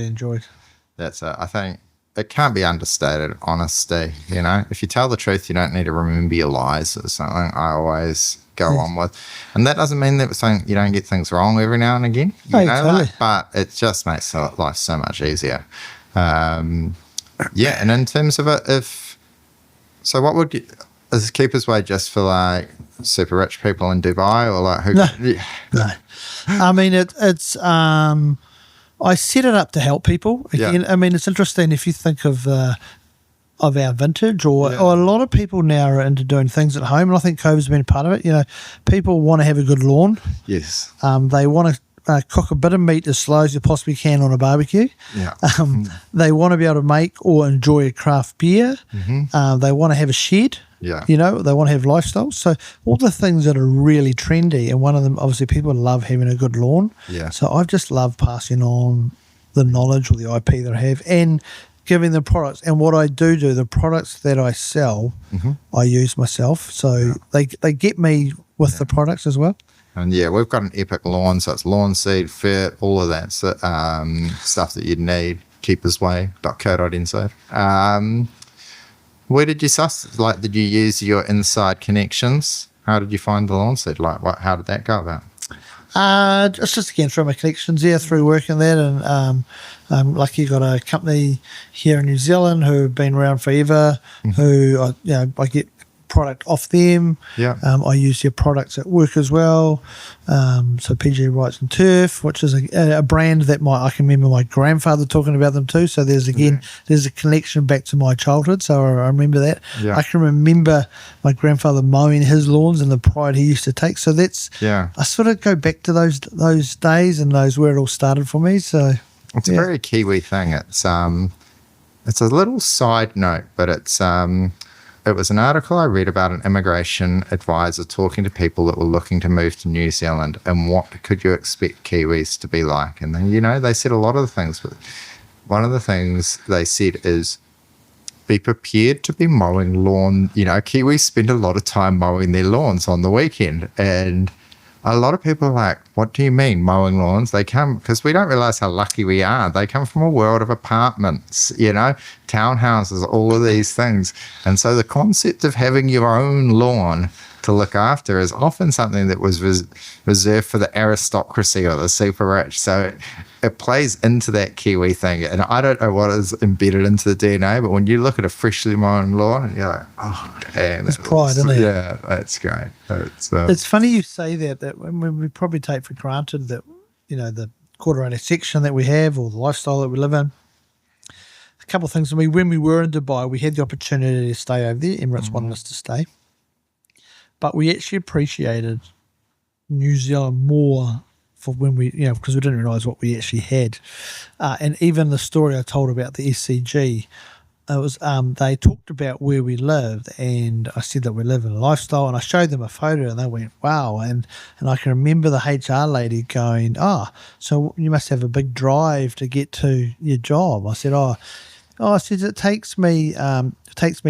enjoyed. That's I think it can't be understated, honesty. If you tell the truth, you don't need to remember your lies. It's something I always go on with. And that doesn't mean that you don't get things wrong every now and again. Totally. But it just makes life so much easier. And in terms of it, what would you... Is Keeper's Way just for like super rich people in Dubai, or like who? No. I mean, it's. I set it up to help people. Again, I mean, it's interesting if you think of our vintage, or a lot of people now are into doing things at home, and I think COVID's been part of it. People want to have a good lawn. Yes. They want to cook a bit of meat as slow as you possibly can on a barbecue. Yeah. They want to be able to make or enjoy a craft beer. They want to have a shed. Yeah. They want to have lifestyles. So all the things that are really trendy, and one of them, obviously, people love having a good lawn. Yeah. So I've just loved passing on the knowledge or the IP that I have and giving the products. And what I do, the products that I sell, I use myself. So they get me with the products as well. And we've got an epic lawn, so it's lawn seed, fit, all of that stuff that you'd need. keepersway.co.nz. Where did you did you use your inside connections? How did you find the lawn seed? How did that go about? Just again through my connections, through working that, and I'm lucky got a company here in New Zealand who have been around forever. Who I get product off them. Yeah. I use their products at work as well. So PG Rights and Turf, which is a brand that I can remember my grandfather talking about them too. So there's a connection back to my childhood. So I remember that. Yeah. I can remember my grandfather mowing his lawns and the pride he used to take. So that's I sort of go back to those days and those where it all started for me. So it's a very Kiwi thing. It's a little side note, but it was an article I read about an immigration advisor talking to people that were looking to move to New Zealand and what could you expect Kiwis to be like. And then, they said a lot of the things, but one of the things they said is be prepared to be mowing lawn. Kiwis spend a lot of time mowing their lawns on the weekend. And a lot of people are like, what do you mean mowing lawns? They come, because we don't realize how lucky we are. They come from a world of apartments, townhouses, all of these things. And so the concept of having your own lawn to look after is often something that was reserved for the aristocracy or the super rich. So it plays into that Kiwi thing. And I don't know what is embedded into the DNA, but when you look at a freshly mown lawn, you're like, oh, damn. It's pride, isn't it? Yeah, that's great. It's funny you say that when we probably take for granted that, the quarter section that we have or the lifestyle that we live in. A couple of things. When we were in Dubai, we had the opportunity to stay over there. Emirates wanted us to stay. But we actually appreciated New Zealand more for when we, because we didn't realise what we actually had. And even the story I told about the SCG, it was they talked about where we lived, and I said that we live in a lifestyle, and I showed them a photo, and they went, wow. And I can remember the HR lady going, so you must have a big drive to get to your job. I said, I said, it takes me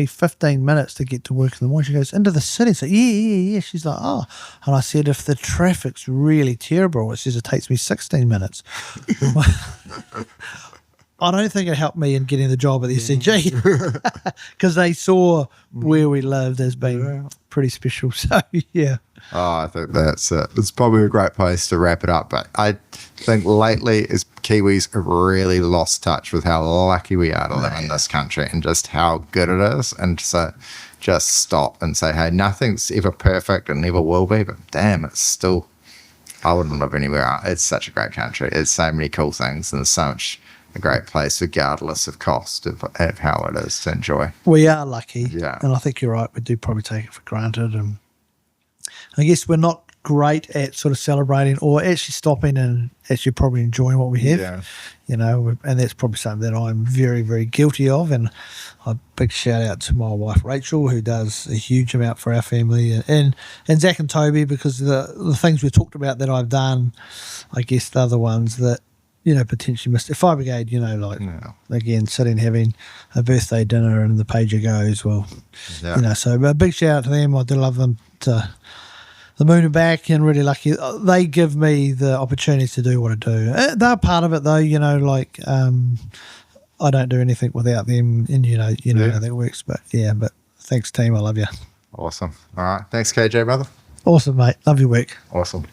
15 minutes to get to work in the morning. She goes, into the city. So, yeah. She's like, oh. And I said, if the traffic's really terrible, it says it takes me 16 minutes. I don't think it helped me in getting the job at the SCG because they saw where we lived as being pretty special. So, yeah. Oh, I think that's it. It's probably a great place to wrap it up. But I think lately as Kiwis have really lost touch with how lucky we are to live in this country and just how good it is. And so just stop and say, hey, nothing's ever perfect and never will be, but damn, it's still, I wouldn't live anywhere else. It's such a great country. It's so many cool things and there's so much a great place regardless of cost of how it is to enjoy. We are lucky. Yeah. And I think you're right. We do probably take it for granted. And I guess we're not great at sort of celebrating or actually stopping and actually probably enjoying what we have. Yeah. And that's probably something that I'm very, very guilty of. And a big shout out to my wife, Rachel, who does a huge amount for our family, and Zach and Toby, because the things we talked about that I've done, I guess they're the ones that, potentially missed. Fire Brigade, again, sitting having a birthday dinner and the pager goes, so a big shout out to them. I do love them to the moon and back, and really lucky. They give me the opportunity to do what I do. They're part of it though, I don't do anything without them, and how that works. But thanks team, I love you. Awesome. All right. Thanks, KJ, brother. Awesome, mate. Love your work. Awesome.